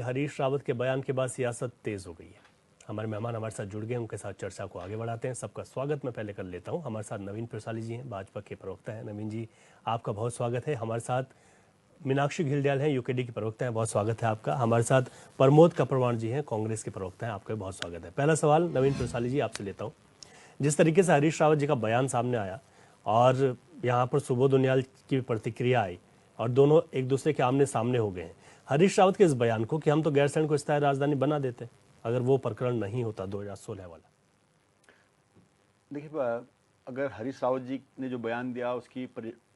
हरीश रावत के बयान के बाद सियासत तेज हो गई है। हमारे मेहमान हमारे साथ जुड़ गए, उनके साथ चर्चा को आगे बढ़ाते हैं। सबका स्वागत मैं पहले कर लेता हूं। हमारे साथ नवीन प्रसाली जी हैं, भाजपा के प्रवक्ता हैं। नवीन जी, आपका बहुत स्वागत है। हमारे साथ मीनाक्षी घिल्डियाल हैं, यूकेडी के प्रवक्ता हैं, बहुत स्वागत है आपका। हमारे साथ प्रमोद कपरवाण जी हैं, कांग्रेस के प्रवक्ता हैं, आपका भी बहुत स्वागत है। पहला सवाल नवीन प्रसाली जी आपसे लेता हूँ। जिस तरीके से हरीश रावत जी का बयान सामने आया और यहाँ पर सुबोध उनियाल की प्रतिक्रिया आई और दोनों एक दूसरे के आमने सामने हो गए हैं, हरीश रावत के इस बयान को कि हम तो गैरसैंण को स्थायी राजधानी बना देते अगर वो प्रकरण नहीं होता 2016 वाला। देखिए, अगर हरीश रावत जी ने जो बयान दिया उसकी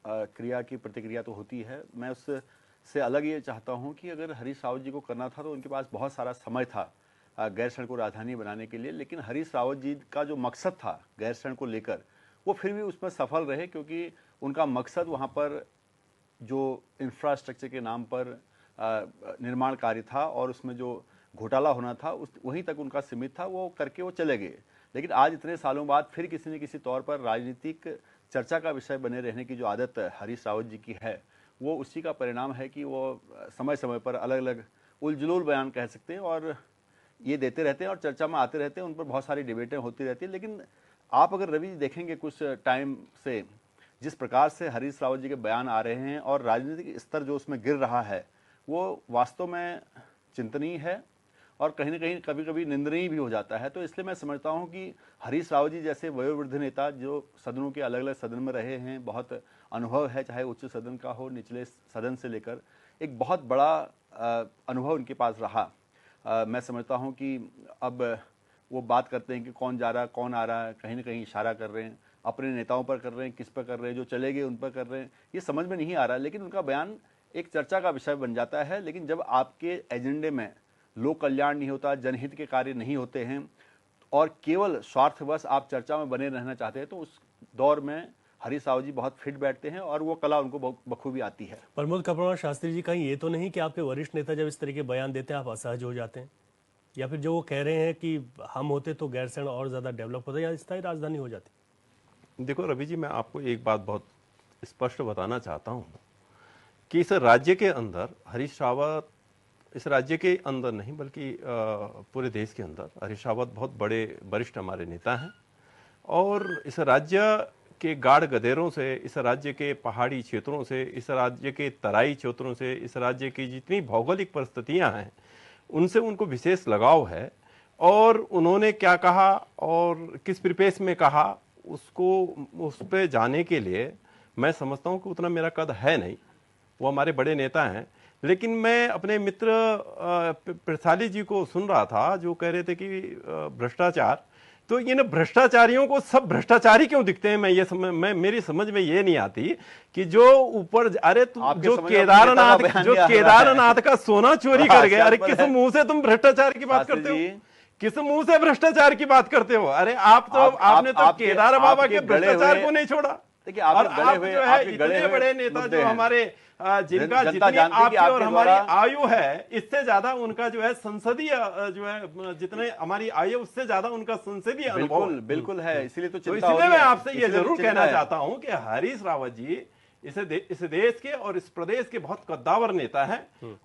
क्रिया की प्रतिक्रिया तो होती है। मैं उससे अलग ये चाहता हूँ कि अगर हरीश रावत जी को करना था तो उनके पास बहुत सारा समय था गैरसैंण को राजधानी बनाने के लिए, लेकिन हरीश रावत जी का जो मकसद था गैरसैंण को लेकर वो फिर भी उसमें सफल रहे, क्योंकि उनका मकसद वहाँ पर जो इंफ्रास्ट्रक्चर के नाम पर निर्माण कार्य था और उसमें जो घोटाला होना था उस वहीं तक उनका सीमित था, वो करके वो चले गए। लेकिन आज इतने सालों बाद फिर किसी न किसी तौर पर राजनीतिक चर्चा का विषय बने रहने की जो आदत हरीश रावत जी की है, वो उसी का परिणाम है कि वो समय समय पर अलग अलग उलझुल बयान कह सकते हैं और ये देते रहते हैं और चर्चा में आते रहते हैं। उन पर बहुत सारी डिबेटें होती रहती है। लेकिन आप अगर रवि देखेंगे कुछ टाइम से जिस प्रकार से हरीश रावत जी के बयान आ रहे हैं और राजनीतिक स्तर जो उसमें गिर रहा है, वो वास्तव में चिंतनीय है और कहीं ना कहीं कभी कभी निंदनीय भी हो जाता है। तो इसलिए मैं समझता हूं कि हरीश रावत जी जैसे वयोवृद्ध नेता जो सदनों के अलग अलग सदन में रहे हैं, बहुत अनुभव है, चाहे उच्च सदन का हो, निचले सदन से लेकर, एक बहुत बड़ा अनुभव उनके पास रहा। मैं समझता हूं कि अब वो बात करते हैं कि कौन जा रहा है कौन आ रहा है, कहीं ना कहीं इशारा कर रहे हैं, अपने नेताओं पर कर रहे हैं, किस पर कर रहे हैं, जो चले गए उन पर कर रहे हैं, ये समझ में नहीं आ रहा। लेकिन उनका बयान एक चर्चा का विषय बन जाता है। लेकिन जब आपके एजेंडे में लोक कल्याण नहीं होता, जनहित के कार्य नहीं होते हैं और केवल स्वार्थवश आप चर्चा में बने रहना चाहते हैं, तो उस दौर में हरीश रावत जी बहुत फिट बैठते हैं और वो कला उनको बखूबी आती है। प्रमोद कपरवाण शास्त्री जी, कहीं ये तो नहीं कि आपके वरिष्ठ नेता जब इस तरह के बयान देते हैं आप असहज हो जाते हैं, या फिर जो वो कह रहे हैं कि हम होते तो गैरसैंण और ज्यादा डेवलप होता या स्थायी राजधानी हो जाती? देखो रवि जी, मैं आपको एक बात बहुत स्पष्ट बताना चाहता हूँ कि इस राज्य के अंदर हरीश रावत, इस राज्य के अंदर नहीं बल्कि पूरे देश के अंदर हरीश रावत बहुत बड़े वरिष्ठ हमारे नेता हैं और इस राज्य के गाढ़ गदेरों से, इस राज्य के पहाड़ी क्षेत्रों से, इस राज्य के तराई क्षेत्रों से, इस राज्य की जितनी भौगोलिक परिस्थितियां हैं उनसे उनको विशेष लगाव है। और उन्होंने क्या कहा और किस परिपेश में कहा उसको उस पर जाने के लिए मैं समझता हूं कि उतना मेरा कद है नहीं। वो हमारे बड़े नेता हैं। लेकिन मैं अपने मित्र प्रसाली जी को सुन रहा था जो कह रहे थे कि भ्रष्टाचार, तो इन भ्रष्टाचारियों को सब भ्रष्टाचारी क्यों दिखते हैं? मैं मेरी समझ में ये नहीं आती कि जो ऊपर, अरे तुम जो केदारनाथ का सोना चोरी कर गए, अरे किस मुंह से तुम भ्रष्टाचार की बात करते हो? किस मुंह से भ्रष्टाचार की बात करते हो? अरे आपने तो केदार बाबा के भ्रष्टाचार को नहीं छोड़ा। देखिए, और आप जो है इतने बड़े नेता जो हमारे जिनका जितनी आपकी और हमारी आयु है इससे ज्यादा उनका जो है संसदीय जो है, जितने हमारी आयु उससे ज्यादा उनका संसदीय अनुभव बिल्कुल है। इसलिए तो इसलिए मैं आपसे ये जरूर कहना चाहता हूं कि हरीश रावत जी इस देश के और इस प्रदेश के बहुत कद्दावर नेता हैं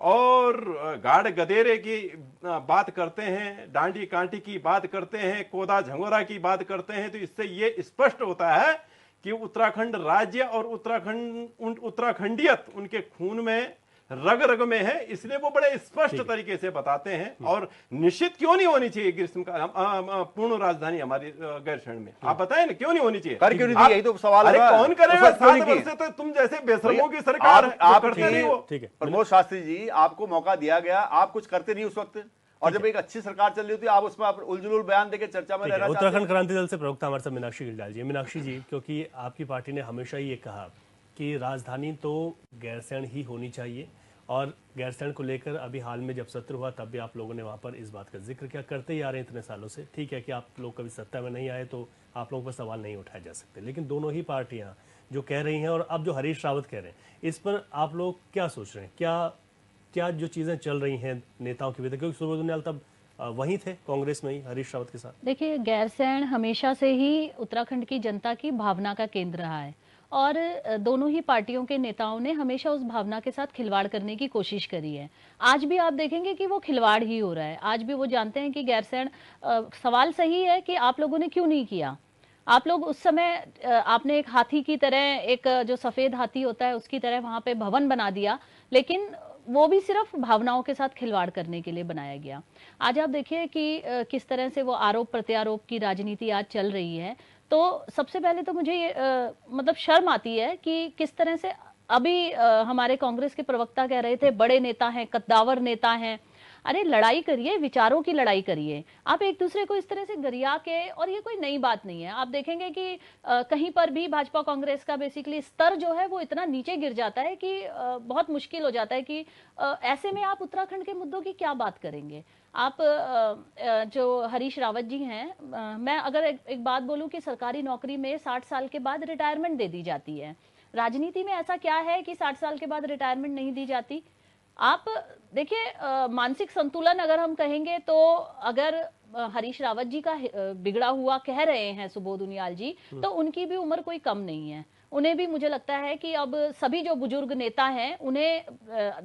और गाढ़ गदेरे की बात करते हैं, डांडी कांटी की बात करते हैं, कोदा झंगोरा की बात करते हैं। तो इससे ये स्पष्ट होता है कि उत्तराखंड राज्य और उत्तराखंडियत उनके खून में, रग रग में है। इसलिए वो बड़े स्पष्ट तरीके से बताते हैं। और निश्चित क्यों नहीं होनी चाहिए ग्रीष्मकाल पूर्ण राजधानी हमारी गैरसैंण में? आप बताएं ना क्यों नहीं होनी चाहिए? कर क्यों नहीं? यही तो सवाल है। कौन करेगा? 7 वर्ष से तो तुम जैसे बेशरमों की सरकार आप करते नहीं हो। प्रमोद शास्त्री जी, आपको मौका दिया गया, आप कुछ करते नहीं उस वक्त, और जब एक अच्छी सरकार चल रही होती है आप उसमें उलझुल बयान देकर चर्चा में रहना। उत्तराखंड क्रांति दल से प्रवक्ता हमारे साथ मीनाक्षी घिल्डियाल जी। मीनाक्षी जी, क्योंकि आपकी पार्टी ने हमेशा ये कहा कि राजधानी तो गैरसैंण ही होनी चाहिए और गैरसैंण को लेकर अभी हाल में जब सत्र हुआ तब भी आप लोगों ने वहां पर इस बात का जिक्र किया, करते ही आ रहे हैं इतने सालों से। ठीक है कि आप लोग कभी सत्ता में नहीं आए तो आप लोगों पर सवाल नहीं उठाए जा सकते, लेकिन दोनों ही पार्टियां जो कह रही हैं और अब जो हरीश रावत कह रहे हैं, इस पर आप लोग क्या सोच रहे हैं? क्या जो चीजें चल रही हैं नेताओं की वजह, क्योंकि सुबोध उनियाल तब वहीं थे कांग्रेस में ही हरीश रावत के साथ। देखिए, गैरसैंण हमेशा से ही उत्तराखंड की जनता की भावना का केंद्र रहा है और दोनों ही पार्टियों के नेताओं ने हमेशा उस भावना के साथ खिलवाड़ करने की कोशिश करी है। आज भी आप देखेंगे कि वो खिलवाड़ ही हो रहा है। आज भी वो जानते हैं कि गैरसैंण, सवाल सही है कि आप लोगों ने क्यों नहीं किया। आप लोग उस समय आपने एक हाथी की तरह, एक जो सफेद हाथी होता है उसकी तरह वहां पे भवन बना दिया, लेकिन वो भी सिर्फ भावनाओं के साथ खिलवाड़ करने के लिए बनाया गया। आज आप देखिए कि किस तरह से वो आरोप प्रत्यारोप की राजनीति आज चल रही है। तो सबसे पहले तो मुझे ये मतलब शर्म आती है कि किस तरह से अभी हमारे कांग्रेस के प्रवक्ता कह रहे थे बड़े नेता हैं, कद्दावर नेता हैं। अरे लड़ाई करिए, विचारों की लड़ाई करिए। आप एक दूसरे को इस तरह से गरिया के, और ये कोई नई बात नहीं है। आप देखेंगे कि कहीं पर भी भाजपा कांग्रेस का बेसिकली स्तर जो है वो इतना नीचे गिर जाता है कि बहुत मुश्किल हो जाता है कि ऐसे में आप उत्तराखंड के मुद्दों की क्या बात करेंगे। आप जो हरीश रावत जी हैं, मैं अगर एक बात बोलूं कि सरकारी नौकरी में 60 साल के बाद रिटायरमेंट दे दी जाती है। राजनीति में ऐसा क्या है कि 60 साल के बाद रिटायरमेंट नहीं दी जाती। आप देखिए, मानसिक संतुलन अगर हम कहेंगे तो अगर हरीश रावत जी का बिगड़ा हुआ कह रहे हैं सुबोध उनियाल जी, तो उनकी भी उम्र कोई कम नहीं है। उन्हें भी मुझे लगता है कि अब सभी जो बुजुर्ग नेता हैं उन्हें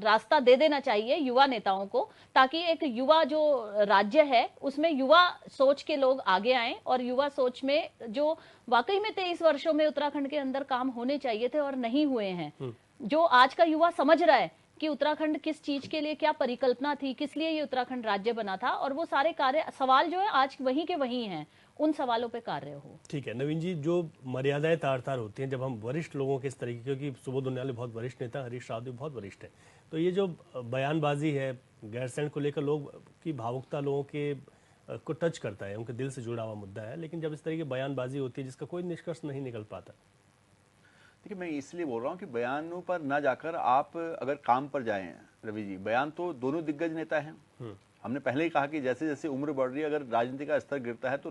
रास्ता दे देना चाहिए युवा नेताओं को, ताकि एक युवा जो राज्य है उसमें युवा सोच के लोग आगे आएं, और युवा सोच में जो वाकई में 23 वर्षों में उत्तराखंड के अंदर काम होने चाहिए थे और नहीं हुए हैं, जो आज का युवा समझ रहा है कि उत्तराखंड किस चीज के लिए, क्या परिकल्पना थी, किस लिए ये उत्तराखंड राज्य बना था, और वो सारे कार्य सवाल जो है आज वहीं के वहीं हैं, उन सवालों पे कार्य हो। ठीक है नवीन जी, जो मर्यादाएं तार तार होती हैं जब हम वरिष्ठ लोगों के इस तरीके, क्योंकि सुबोध उनियाल बहुत वरिष्ठ नेता, हरीश रावत भी बहुत वरिष्ठ है, तो ये जो बयानबाजी है गैरसैंण को लेकर, लोग की भावुकता लोगों के को टच करता है, उनके दिल से जुड़ा हुआ मुद्दा है, लेकिन जब इस तरह की बयानबाजी होती है जिसका कोई निष्कर्ष नहीं निकल पाता। देखिए, मैं इसलिए बोल रहा हूँ कि बयानों पर ना जाकर आप अगर काम पर जाएं रवि जी, बयान तो दोनों दिग्गज नेता हैं। हमने पहले ही कहा कि जैसे जैसे उम्र बढ़ रही है, अगर राजनीति का स्तर गिरता है तो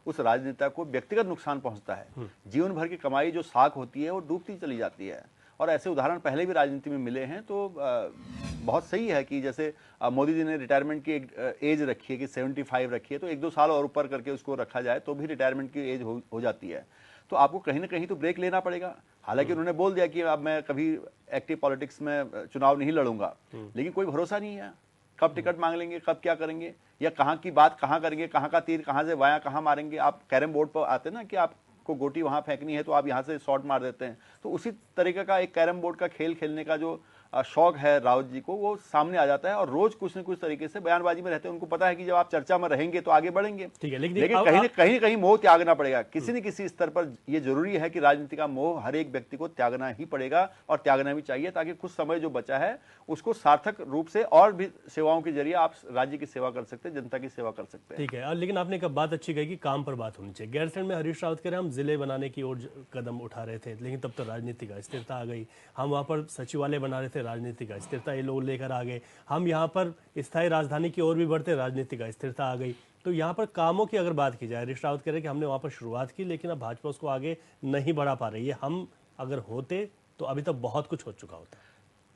उस राजनेता को व्यक्तिगत नुकसान पहुंचता है। जीवन भर की कमाई जो साख होती है वो डूबती चली जाती है, और ऐसे उदाहरण पहले भी राजनीति में मिले हैं। तो बहुत सही है कि जैसे मोदी जी ने रिटायरमेंट की एक एज रखी है कि 75 रखी है, तो 1-2 साल और ऊपर करके उसको रखा जाए तो भी रिटायरमेंट की एज हो जाती है। तो आपको कहीं ना कहीं तो ब्रेक लेना पड़ेगा। हालांकि उन्होंने बोल दिया कि अब मैं कभी एक्टिव पॉलिटिक्स में चुनाव नहीं लड़ूंगा, लेकिन कोई भरोसा नहीं है कब टिकट मांग लेंगे, कब क्या करेंगे, या कहाँ की बात कहाँ करेंगे, कहाँ का तीर कहाँ से वाया कहाँ मारेंगे। आप कैरम बोर्ड पर आते ना कि आपको गोटी वहां फेंकनी है तो आप यहाँ से शॉट मार देते हैं, तो उसी तरीके का एक कैरम बोर्ड का खेल खेलने का जो शौक है रावत जी को, वो सामने आ जाता है, और रोज कुछ न कुछ तरीके से बयानबाजी में रहते हैं। उनको पता है कि जब आप चर्चा में रहेंगे तो आगे बढ़ेंगे। ठीक है, लेकिन कहीं कहीं मोह त्यागना पड़ेगा। किसी न किसी स्तर पर यह जरूरी है कि राजनीति का मोह हर एक व्यक्ति को त्यागना ही पड़ेगा, और त्यागना भी चाहिए, ताकि कुछ समय जो बचा है उसको सार्थक रूप से और भी सेवाओं के जरिए आप राज्य की सेवा कर सकते हैं, जनता की सेवा कर सकते हैं। ठीक है, लेकिन आपने एक बात अच्छी कही कि काम पर बात होनी चाहिए। गैरसैंण में हरीश रावत कह रहे हैं हम जिले बनाने की ओर कदम उठा रहे थे, लेकिन तब तो राजनीति का स्थिरता आ गई। हम वहाँ पर सचिवालय बना रहे थे, राजनीति का स्थिरता ये लोग लेकर आ गए। हम यहाँ पर स्थायी राजधानी की ओर भी बढ़ते, राजनीति का स्थिरता आ गई। तो यहाँ पर कामों की अगर बात की जाए, हरीश रावत कह रहे हैं कि हमने वहाँ पर शुरुआत की, लेकिन अब भाजपा उसको आगे नहीं बढ़ा पा रही है। हम अगर होते तो अभी तक बहुत कुछ हो चुका होता।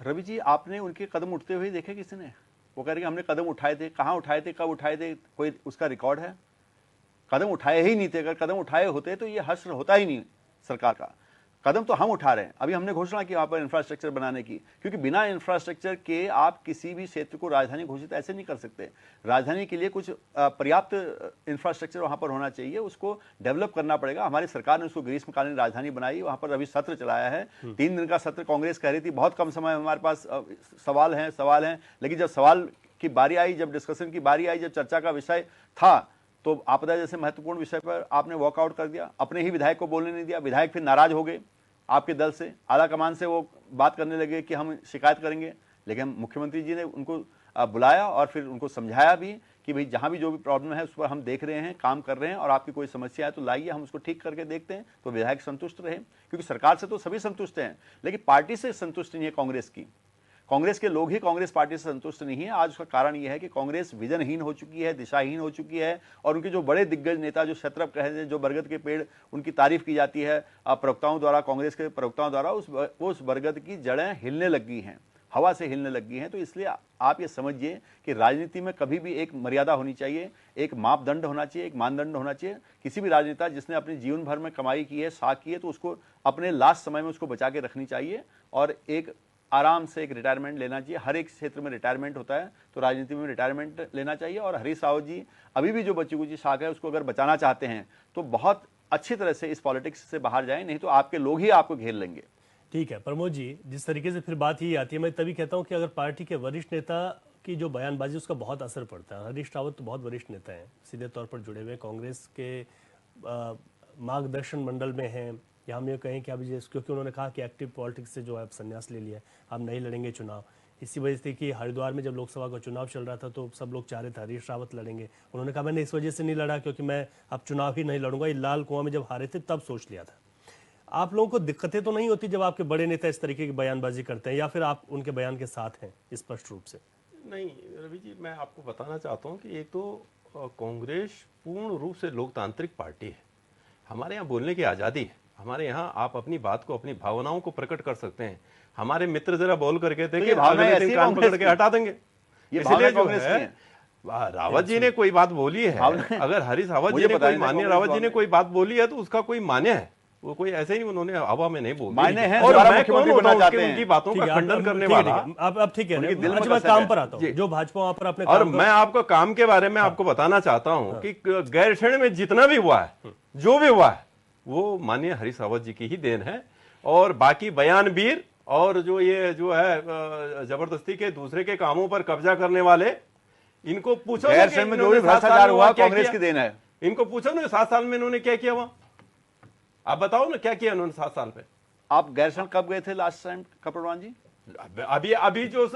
रवि जी, आपने उनके कदम उठते हुए देखे किसी ने? वो कह रहे कि हमने कदम उठाए थे, कहाँ उठाए थे, कब उठाए थे, कोई उसका रिकॉर्ड है? कदम उठाए ही नहीं थे। अगर कदम उठाए होते तो ये हश्र होता ही नहीं सरकार का। कदम तो हम उठा रहे हैं। अभी हमने घोषणा की वहाँ पर इंफ्रास्ट्रक्चर बनाने की, क्योंकि बिना इंफ्रास्ट्रक्चर के आप किसी भी क्षेत्र को राजधानी घोषित ऐसे नहीं कर सकते। राजधानी के लिए कुछ पर्याप्त इंफ्रास्ट्रक्चर वहाँ पर होना चाहिए, उसको डेवलप करना पड़ेगा। हमारी सरकार ने उसको ग्रीष्मकालीन राजधानी बनाई, वहाँ पर अभी सत्र चलाया है। 3 दिन का सत्र कांग्रेस कह रही थी बहुत कम समय हमारे पास, सवाल हैं, लेकिन जब सवाल की बारी आई, जब डिस्कशन की बारी आई, जब चर्चा का विषय था, तो आपदा जैसे महत्वपूर्ण विषय पर आपने वॉकआउट कर दिया, अपने ही विधायक को बोलने नहीं दिया। विधायक फिर नाराज हो गए आपके दल से, आला कमान से वो बात करने लगे कि हम शिकायत करेंगे। लेकिन मुख्यमंत्री जी ने उनको बुलाया और फिर उनको समझाया भी कि भाई जहां भी जो भी प्रॉब्लम है उस पर हम देख रहे हैं, काम कर रहे हैं, और आपकी कोई समस्या है तो लाइए, हम उसको ठीक करके देखते हैं। तो विधायक संतुष्ट रहे, क्योंकि सरकार से तो सभी संतुष्ट हैं, लेकिन पार्टी से संतुष्ट नहीं है कांग्रेस की। कांग्रेस के लोग ही कांग्रेस पार्टी से संतुष्ट नहीं है। आज उसका कारण यह है कि कांग्रेस विजनहीन हो चुकी है, दिशाहीन हो चुकी है, और उनके जो बड़े दिग्गज नेता जो शतरप कहे हैं, जो बरगद के पेड़ उनकी तारीफ की जाती है प्रवक्ताओं द्वारा, कांग्रेस के प्रवक्ताओं द्वारा, उस बरगद की जड़ें हिलने लगी हैं। हवा से हिलने लग गई हैं। तो इसलिए आप ये समझिए कि राजनीति में कभी भी एक मर्यादा होनी चाहिए, एक मापदंड होना चाहिए, एक मानदंड होना चाहिए। किसी भी राजनेता जिसने अपने जीवन भर में कमाई की है, साख की है, तो उसको अपने लास्ट समय में उसको बचा के रखनी चाहिए और एक आराम से एक रिटायरमेंट लेना चाहिए। हर एक क्षेत्र में रिटायरमेंट होता है, तो राजनीति में रिटायरमेंट लेना चाहिए। और हरीश रावत जी अभी भी जो बची कुची साख है उसको अगर बचाना चाहते हैं तो बहुत अच्छी तरह से इस पॉलिटिक्स से बाहर जाएं, नहीं तो आपके लोग ही आपको घेर लेंगे। ठीक है प्रमोद जी, जिस तरीके से फिर बात ये आती है, मैं तभी कहता हूं कि अगर पार्टी के वरिष्ठ नेता की जो बयानबाजी उसका बहुत असर पड़ता है। हरीश रावत तो बहुत वरिष्ठ नेता हैं, सीधे तौर पर जुड़े हुए कांग्रेस के मार्गदर्शन मंडल में हैं, या हम ये कहें कि अभी क्योंकि उन्होंने कहा कि एक्टिव पॉलिटिक्स से जो है संन्यास ले लिया, अब नहीं लड़ेंगे चुनाव। इसी वजह से कि हरिद्वार में जब लोकसभा का चुनाव चल रहा था तो सब लोग चाह रहे थे हरीश रावत लड़ेंगे। उन्होंने कहा मैंने इस वजह से नहीं लड़ा क्योंकि मैं अब चुनाव ही नहीं लड़ूंगा, ये लाल कुआं में जब हारे थे तब सोच लिया था। आप लोगों को दिक्कतें तो नहीं होती जब आपके बड़े नेता इस तरीके की बयानबाजी करते हैं, या फिर आप उनके बयान के साथ हैं स्पष्ट रूप से? नहीं रवि जी, मैं आपको बताना चाहता हूँ कि एक तो कांग्रेस पूर्ण रूप से लोकतांत्रिक पार्टी है। हमारे यहाँ बोलने की आज़ादी है। हमारे यहाँ आप अपनी बात को, अपनी भावनाओं को प्रकट कर सकते हैं। हमारे मित्र जरा बोल करके थे कि अगले दिन कान पकड़ के हटा देंगे। इसलिए जो है रावत जी ने कोई बात बोली है, अगर हरीश रावत जी ने कोई मान्य रावत जी ने कोई बात बोली है तो उसका कोई मान्य है, वो कोई ऐसे ही उन्होंने हवा में नहीं बोली। मान्य है, और मैं कौन होता हूं उनकी बातों का खंडन करने वाला। अब ठीक है, मैं काम पर आता हूं, जो भाजपा वहां पर अपने और मैं आपको काम के बारे में आपको बताना चाहता हूं कि गैरसैंण में जितना भी हुआ है, जो भी हुआ है, वो माननीय हरीश रावत जी की ही देन है। और बाकी बयानवीर और जो ये जो है जबरदस्ती के दूसरे के कामों पर कब्जा करने वाले, इनको पूछो गैरसैंण में जो भी भ्रष्टाचार हुआ कांग्रेस की देन है। इनको पूछो ना 7 साल में इन्होंने क्या किया वहां, आप बताओ ना क्या किया उन्होंने 7 साल पे। आप गैरसैंण कब गए थे लास्ट टाइम कपड़वान जी? अभी जो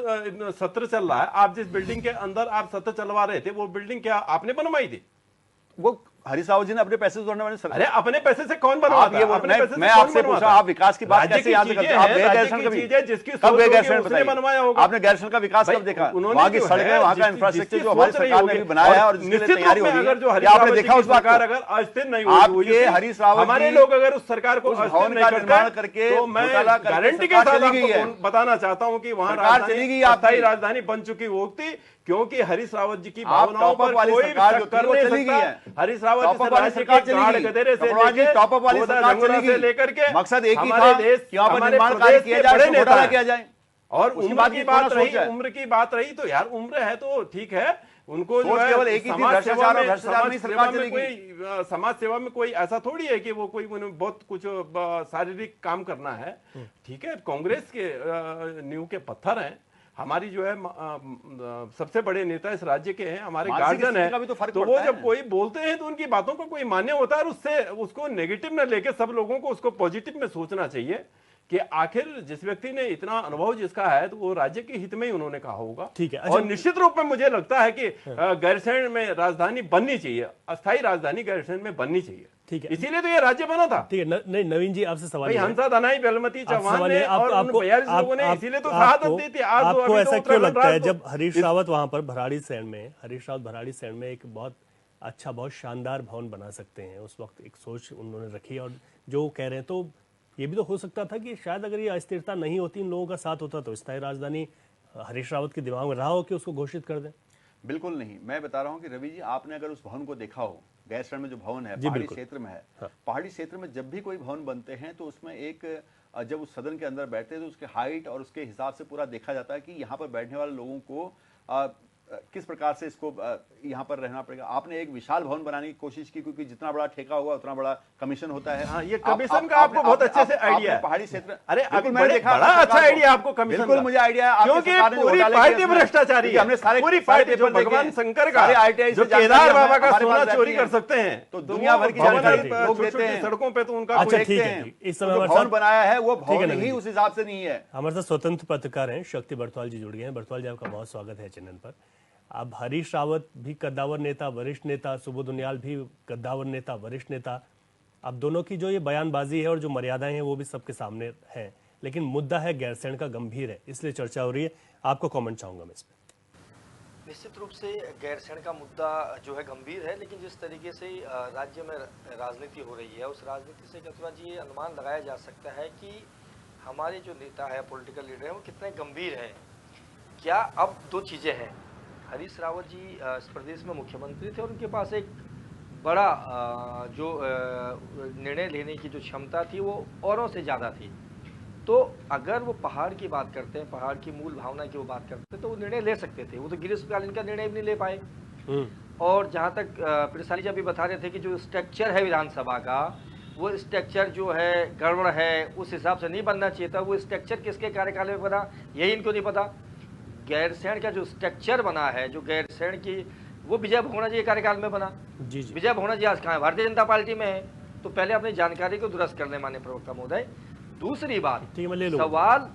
सत्र चल रहा है, आप जिस बिल्डिंग के अंदर आप सत्र चलवा रहे थे, वो बिल्डिंग क्या आपने बनवाई थी? वो हरीश रावत जी ने अपने पैसे से जोड़ने वाले सर। अरे अपने पैसे से कौन बनवाता है? मैं आपसे पूछ रहा हूं, आप विकास की बात कैसे याद करते हैं? आप गए गैरसैंण कभी? कब गए गैरसैंण बताइए? आपने गैरसैंण का विकास कब देखा? वहां की सड़कें, वहां का इंफ्रास्ट्रक्चर जो हमारी सरकार ने भी बनाया है और जिसके लिए तैयारी हो रही है, क्या आपने देखा? उस सरकार अगर अस्थिर नहीं हुई, आपके हरीश रावत हमारे लोग अगर उस सरकार को भवन का निर्माण करके तो मैं गारंटी के साथ आपको बताना चाहता हूं कि वहां अस्थायी राजधानी बन चुकी होती, क्योंकि हरीश रावत जी की भावनाओं पर कोई टक्कर नहीं सकता। हरीश रावत जी राज्य के गाड़ गदेरे से लेकर के मकसद एक ही हमारे था देश कि वहां पर हमारे निर्माण प्रदेश कार्य के किया जाए, बड़े नेता किया जाए। और उम्र की बात रही, सोचा है। उम्र की बात रही तो यार उम्र है तो ठीक है, उनको जो सोच है केवल एक ही थी, समाज सेवा में सरकार चलेगी। कोई समाज सेवा में कोई ऐसा थोड़ी है कि वो कोई बहुत कुछ शारीरिक काम करना है। ठीक है, कांग्रेस के नींव के पत्थर हैं, हमारी जो है सबसे बड़े नेता इस राज्य के हैं, हमारे गार्जियन है, तो वो जब कोई बोलते हैं तो उनकी बातों का कोई मान्य होता है और उससे उसको नेगेटिव न लेके सब लोगों को उसको पॉजिटिव में सोचना चाहिए कि आखिर जिस व्यक्ति ने इतना अनुभव जिसका है तो वो राज्य के हित में ही उन्होंने कहा होगा। ठीक है, और निश्चित रूप में मुझे लगता है कि गैरसैंण में राजधानी बननी चाहिए, अस्थायी राजधानी गैरसैंण में बननी चाहिए। ठीक है, इसीलिए तो ये राज्य बना था। ठीक है, नहीं नवीन जी आपसे सवाल भाई हंसा दनाई बेलमती चौहान ने और उन 42 लोगों ने इसीलिए तो शहादत दी थी। आज आपको ऐसा क्यों लगता है जब हरीश रावत वहां पर भराड़ीसैंण में एक बहुत अच्छा, बहुत शानदार भवन बना सकते हैं, उस वक्त एक सोच उन्होंने रखी, और जो कह रहे हैं तो ये भी तो हो सकता था कि शायद अगर ये अस्थिरता नहीं होती, इन लोगों का साथ होता, तो स्थायी राजधानी हरीश रावत के दिमाग में रहा हो कि उसको घोषित कर दें। बिल्कुल नहीं, मैं बता रहा हूं कि रवि जी, आपने अगर उस भवन को देखा हो, गैरसैंण में जो भवन है पहाड़ी क्षेत्र में है, पहाड़ी क्षेत्र में जब भी कोई भवन बनते हैं तो उसमें एक, जब उस सदन के अंदर बैठते हैं तो उसके हाइट और उसके हिसाब से पूरा देखा जाता है कि यहाँ पर बैठने वाले लोगों को किस प्रकार से इसको यहाँ पर रहना पड़ेगा। आपने एक विशाल भवन बनाने की कोशिश की, क्योंकि जितना बड़ा ठेका होगा उतना बड़ा कमीशन होता है। हाँ, ये कमीशन का आपको बहुत अच्छे से आइडिया है। पहाड़ी क्षेत्र, अरे अभी मैंने देखा बड़ा अच्छा आइडिया आपको कमीशन, बिल्कुल मुझे आइडिया है, क्योंकि पूरी पार्टी भ्रष्टाचारी है। हमने सारे पूरी पार्टी जो भगवान शंकर का जो केदार बाबा का सोना चोरी कर सकते हैं, तो दुनिया भर की जानकारी लोग देते हैं सड़कों पे, तो उनका अच्छा ठीक है, इस समय भवन बनाया है वो भवन ही उस हिसाब से नहीं है। हमारे साथ स्वतंत्र पत्रकार हैं शक्ति बरथवाल जी जुड़ गए हैं। बरथवाल जी, आपका बहुत स्वागत है चैनल पर। अब हरीश रावत भी कद्दावर नेता, वरिष्ठ नेता, सुबोध उनियाल भी कद्दावर नेता, वरिष्ठ नेता, अब दोनों की जो ये बयानबाजी है और जो मर्यादाएं हैं वो भी सबके सामने हैं, लेकिन मुद्दा है गैरसैंण का गंभीर है, इसलिए चर्चा हो रही है। आपको कमेंट चाहूंगा मैं इस पर। निश्चित रूप से गैरसैंण का मुद्दा जो है गंभीर है, लेकिन जिस तरीके से राज्य में राजनीति हो रही है, उस राजनीति से कतुरा जी ये अनुमान लगाया जा सकता है कि हमारे जो नेता है, पॉलिटिकल लीडर है, वो कितने गंभीर हैं क्या अब दो चीज़ें हैं। हरीश रावत जी इस प्रदेश में मुख्यमंत्री थे और उनके पास एक बड़ा जो निर्णय लेने की जो क्षमता थी वो औरों से ज़्यादा थी। तो अगर वो पहाड़ की बात करते हैं, पहाड़ की मूल भावना की वो बात करते हैं, तो वो निर्णय ले सकते थे। वो तो ग्रीष्मकालीन का निर्णय भी नहीं ले पाए। और जहाँ तक प्रसारी जी अभी बता रहे थे कि जो स्ट्रक्चर है विधानसभा का, वो स्ट्रक्चर जो है गड़बड़ है, उस हिसाब से नहीं बनना चाहिए था। वो स्ट्रक्चर किसके कार्यकाल में बना, यही इनको नहीं पता। गैरसैंण का जो स्ट्रक्चर बना है, जो गैरसैंण की, वो विजय भगोना जी के कार्यकाल में बना। जी जी। विजय भगोना जी आज कहाँ है? भारतीय जनता पार्टी में है। तो पहले अपनी जानकारी को दुरुस्त कर ले माननीय प्रवक्ता महोदय। दूसरी बात, ठीक है, मैं ले लूंगा। सवाल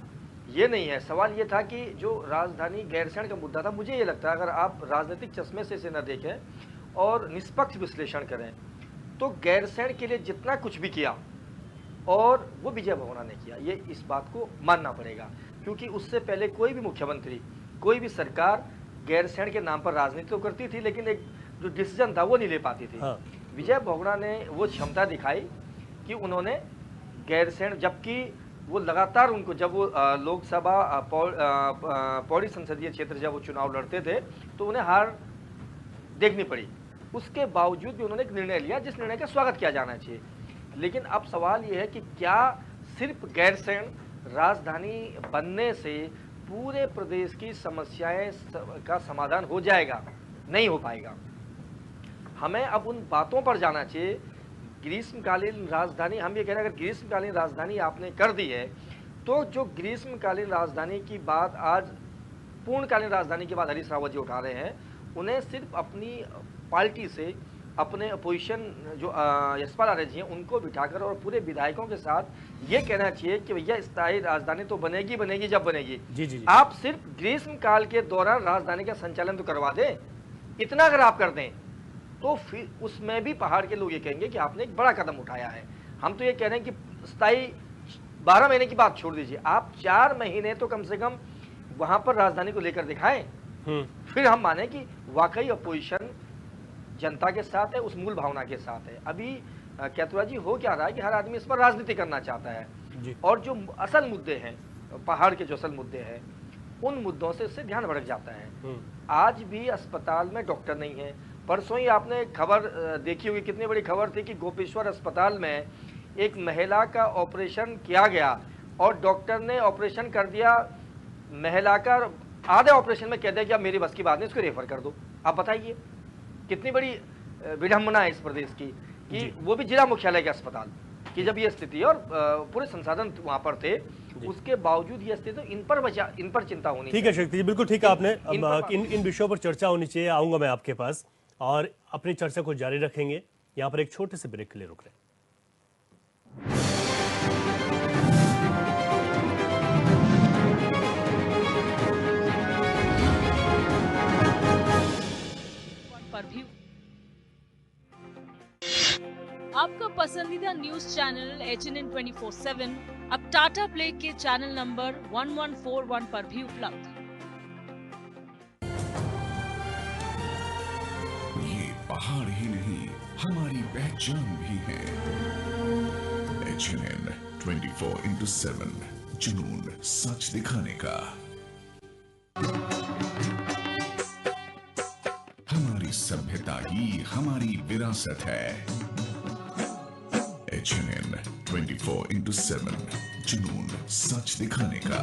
ये नहीं है, सवाल ये था कि जो राजधानी गैरसैंण का मुद्दा था, मुझे ये लगता है अगर आप राजनीतिक चश्मे से इसे न देखें और निष्पक्ष विश्लेषण करें, तो गैरसैंण के लिए जितना कुछ भी किया और वो विजय भगोना ने किया, ये इस बात को मानना पड़ेगा। क्योंकि उससे पहले कोई भी मुख्यमंत्री, कोई भी सरकार गैरसैंण के नाम पर राजनीति तो करती थी, लेकिन एक जो डिसीजन था वो नहीं ले पाती थी। हाँ। विजय भगोना ने वो क्षमता दिखाई कि उन्होंने गैरसैंण, जबकि वो लगातार उनको, जब वो लोकसभा पौड़ी संसदीय क्षेत्र जब वो चुनाव लड़ते थे तो उन्हें हार देखनी पड़ी। उसके बावजूद भी उन्होंने एक निर्णय लिया जिस निर्णय का स्वागत किया जाना चाहिए। लेकिन अब सवाल ये है कि क्या सिर्फ गैरसैंण राजधानी बनने से पूरे प्रदेश की समस्याएं का समाधान हो जाएगा? नहीं हो पाएगा। हमें अब उन बातों पर जाना चाहिए। ग्रीष्मकालीन राजधानी, हम ये कह रहे हैं, अगर ग्रीष्मकालीन राजधानी आपने कर दी है, तो जो ग्रीष्मकालीन राजधानी की बात आज पूर्णकालीन राजधानी की बात हरीश रावत जी उठा रहे हैं, उन्हें सिर्फ अपनी पार्टी से, अपने अपोजिशन जो यशपाल आर्य जी हैं, उनको बिठाकर और पूरे विधायकों के साथ ये कहना चाहिए कि भैया स्थायी राजधानी तो बनेगी बनेगी जब बनेगी। जी। आप सिर्फ ग्रीष्मकाल के दौरान राजधानी का संचालन तो करवा दें। इतना अगर आप कर दें तो फिर उसमें भी पहाड़ के लोग ये कहेंगे कि आपने एक बड़ा कदम उठाया है। हम तो ये कह रहे हैं कि स्थायी 12 महीने की बात छोड़ दीजिए, आप 4 महीने तो कम से कम वहां पर राजधानी को लेकर दिखाएं, फिर हम माने कि वाकई अपोजिशन जनता के साथ है, उस मूल भावना के साथ है। अभी कैथुआ जी हो क्या रहा है कि हर आदमी इस पर राजनीति करना चाहता है जी। और जो असल मुद्दे हैं, पहाड़ के जो असल मुद्दे हैं, उन मुद्दों से इससे ध्यान भटक जाता है। आज भी अस्पताल में डॉक्टर नहीं है। परसों ही आपने खबर देखी होगी, कितनी बड़ी खबर थी कि गोपेश्वर अस्पताल में एक महिला का ऑपरेशन किया गया और डॉक्टर ने ऑपरेशन कर दिया, महिला का आधे ऑपरेशन में कह दिया कि अब मेरी बस की बात नहीं, इसको रेफर कर दो। आप बताइए कितनी बड़ी विडंबना है इस प्रदेश की कि वो भी जिला मुख्यालय के अस्पताल की जब ये स्थिति है और पूरे संसाधन वहां पर थे, उसके बावजूद ये स्थिति, तो इन पर चिंता होनी ठीक है शक्ति जी, बिल्कुल ठीक है आपने। अब इन विषयों पर चर्चा होनी चाहिए। आऊंगा मैं आपके पास और अपनी चर्चा को जारी रखेंगे। यहाँ पर एक छोटे से ब्रेक के लिए रुक रहे हैं। आपका पसंदीदा न्यूज चैनल HNN 24/7 अब टाटा प्ले के चैनल नंबर 1141 पर भी उपलब्ध। ये पहाड़ ही नहीं, हमारी पहचान भी है। HNN 24/7, जुनून सच दिखाने का। हमारी सभ्यता ही हमारी विरासत है। HNN 24/7, जुनून सच दिखाने का।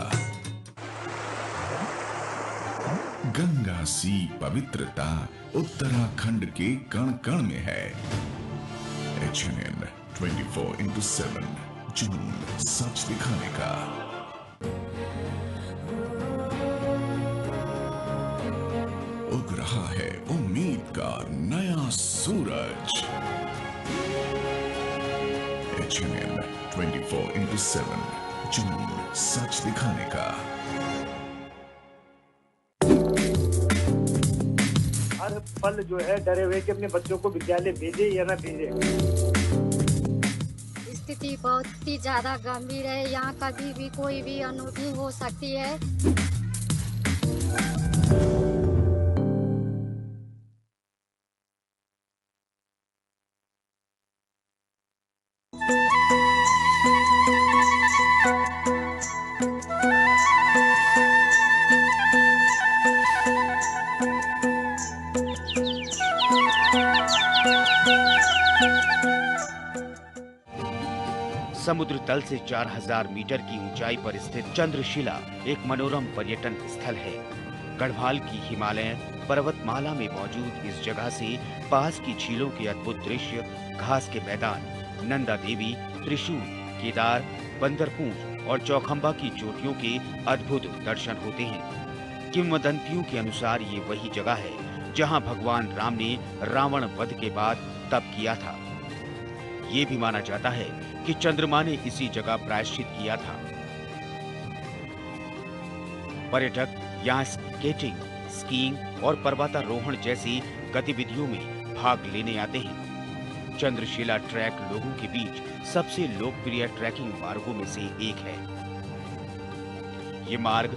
गंगा सी पवित्रता उत्तराखंड के कण कण में है। HNN 24/7, जुनून सच दिखाने का। उग रहा है उम्मीद का नया सूरज। HNN 24/7, जुनून सच दिखाने का। हर पल जो है डरे हुए कि अपने बच्चों को विद्यालय भेजे या ना भेजे। स्थिति बहुत ही ज्यादा गंभीर है। यहाँ कभी भी कोई भी अनहोनी हो सकती है। समुद्र तल से 4000 मीटर की ऊंचाई पर स्थित चंद्रशिला एक मनोरम पर्यटन स्थल है। गढ़वाल की हिमालय पर्वतमाला में मौजूद इस जगह से पास की झीलों के अद्भुत दृश्य, घास के मैदान, नंदा देवी, त्रिशूल, केदार, बंदरपूंछ और चौखंबा की चोटियों के अद्भुत दर्शन होते हैं। किंवदंतियों के अनुसार ये वही जगह है जहां भगवान राम ने रावण वध के बाद तप किया था। ये भी माना जाता है कि चंद्रमा ने इसी जगह प्रायश्चित किया था। पर्यटक यहाँ स्केटिंग, स्कीइंग और पर्वतारोहण जैसी गतिविधियों में भाग लेने आते हैं। चंद्रशिला ट्रैक लोगों के बीच सबसे लोकप्रिय ट्रैकिंग मार्गों में से एक है। ये मार्ग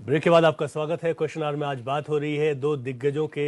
ब्रेक के बाद आपका स्वागत है। क्वेश्चन आवर में आज बात हो रही है दो दिग्गजों के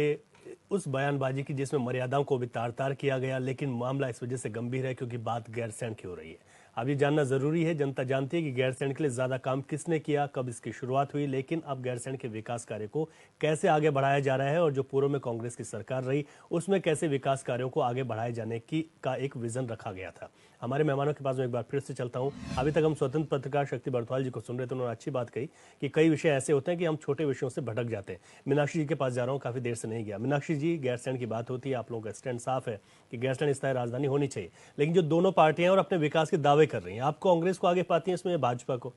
उस बयानबाजी की जिसमें मर्यादाओं को भी तार-तार किया गया, लेकिन मामला इस वजह से गंभीर है क्योंकि बात गैरसैंण की हो रही है। अब ये जानना जरूरी है, जनता जानती है कि गैरसैंण के लिए ज्यादा काम किसने किया, कब इसकी शुरुआत हुई, लेकिन अब गैरसैंण के विकास कार्य को कैसे आगे बढ़ाया जा रहा है और जो पूर्व में कांग्रेस की सरकार रही उसमें कैसे विकास कार्यों को आगे बढ़ाए जाने का एक विजन रखा गया था। हमारे मेहमानों के पास में एक बार फिर से चलता हूं। अभी तक हम स्वतंत्र पत्रकार शक्ति बरथवाल जी को सुन रहे थे, उन्होंने अच्छी बात कही कि कई विषय ऐसे होते हैं कि हम छोटे विषयों से भटक जाते हैं। मीनाक्षी जी के पास जा रहा हूं, काफी देर से नहीं गया। मीनाक्षी जी, गैरसैंण की बात होती है, आप लोगों का स्टैंड साफ है कि गैरसैंण स्थायी राजधानी होनी चाहिए, लेकिन जो दोनों पार्टियां और अपने विकास के दावे कर रही हैं, आप कांग्रेस को आगे पाती हैं इसमें या भाजपा को?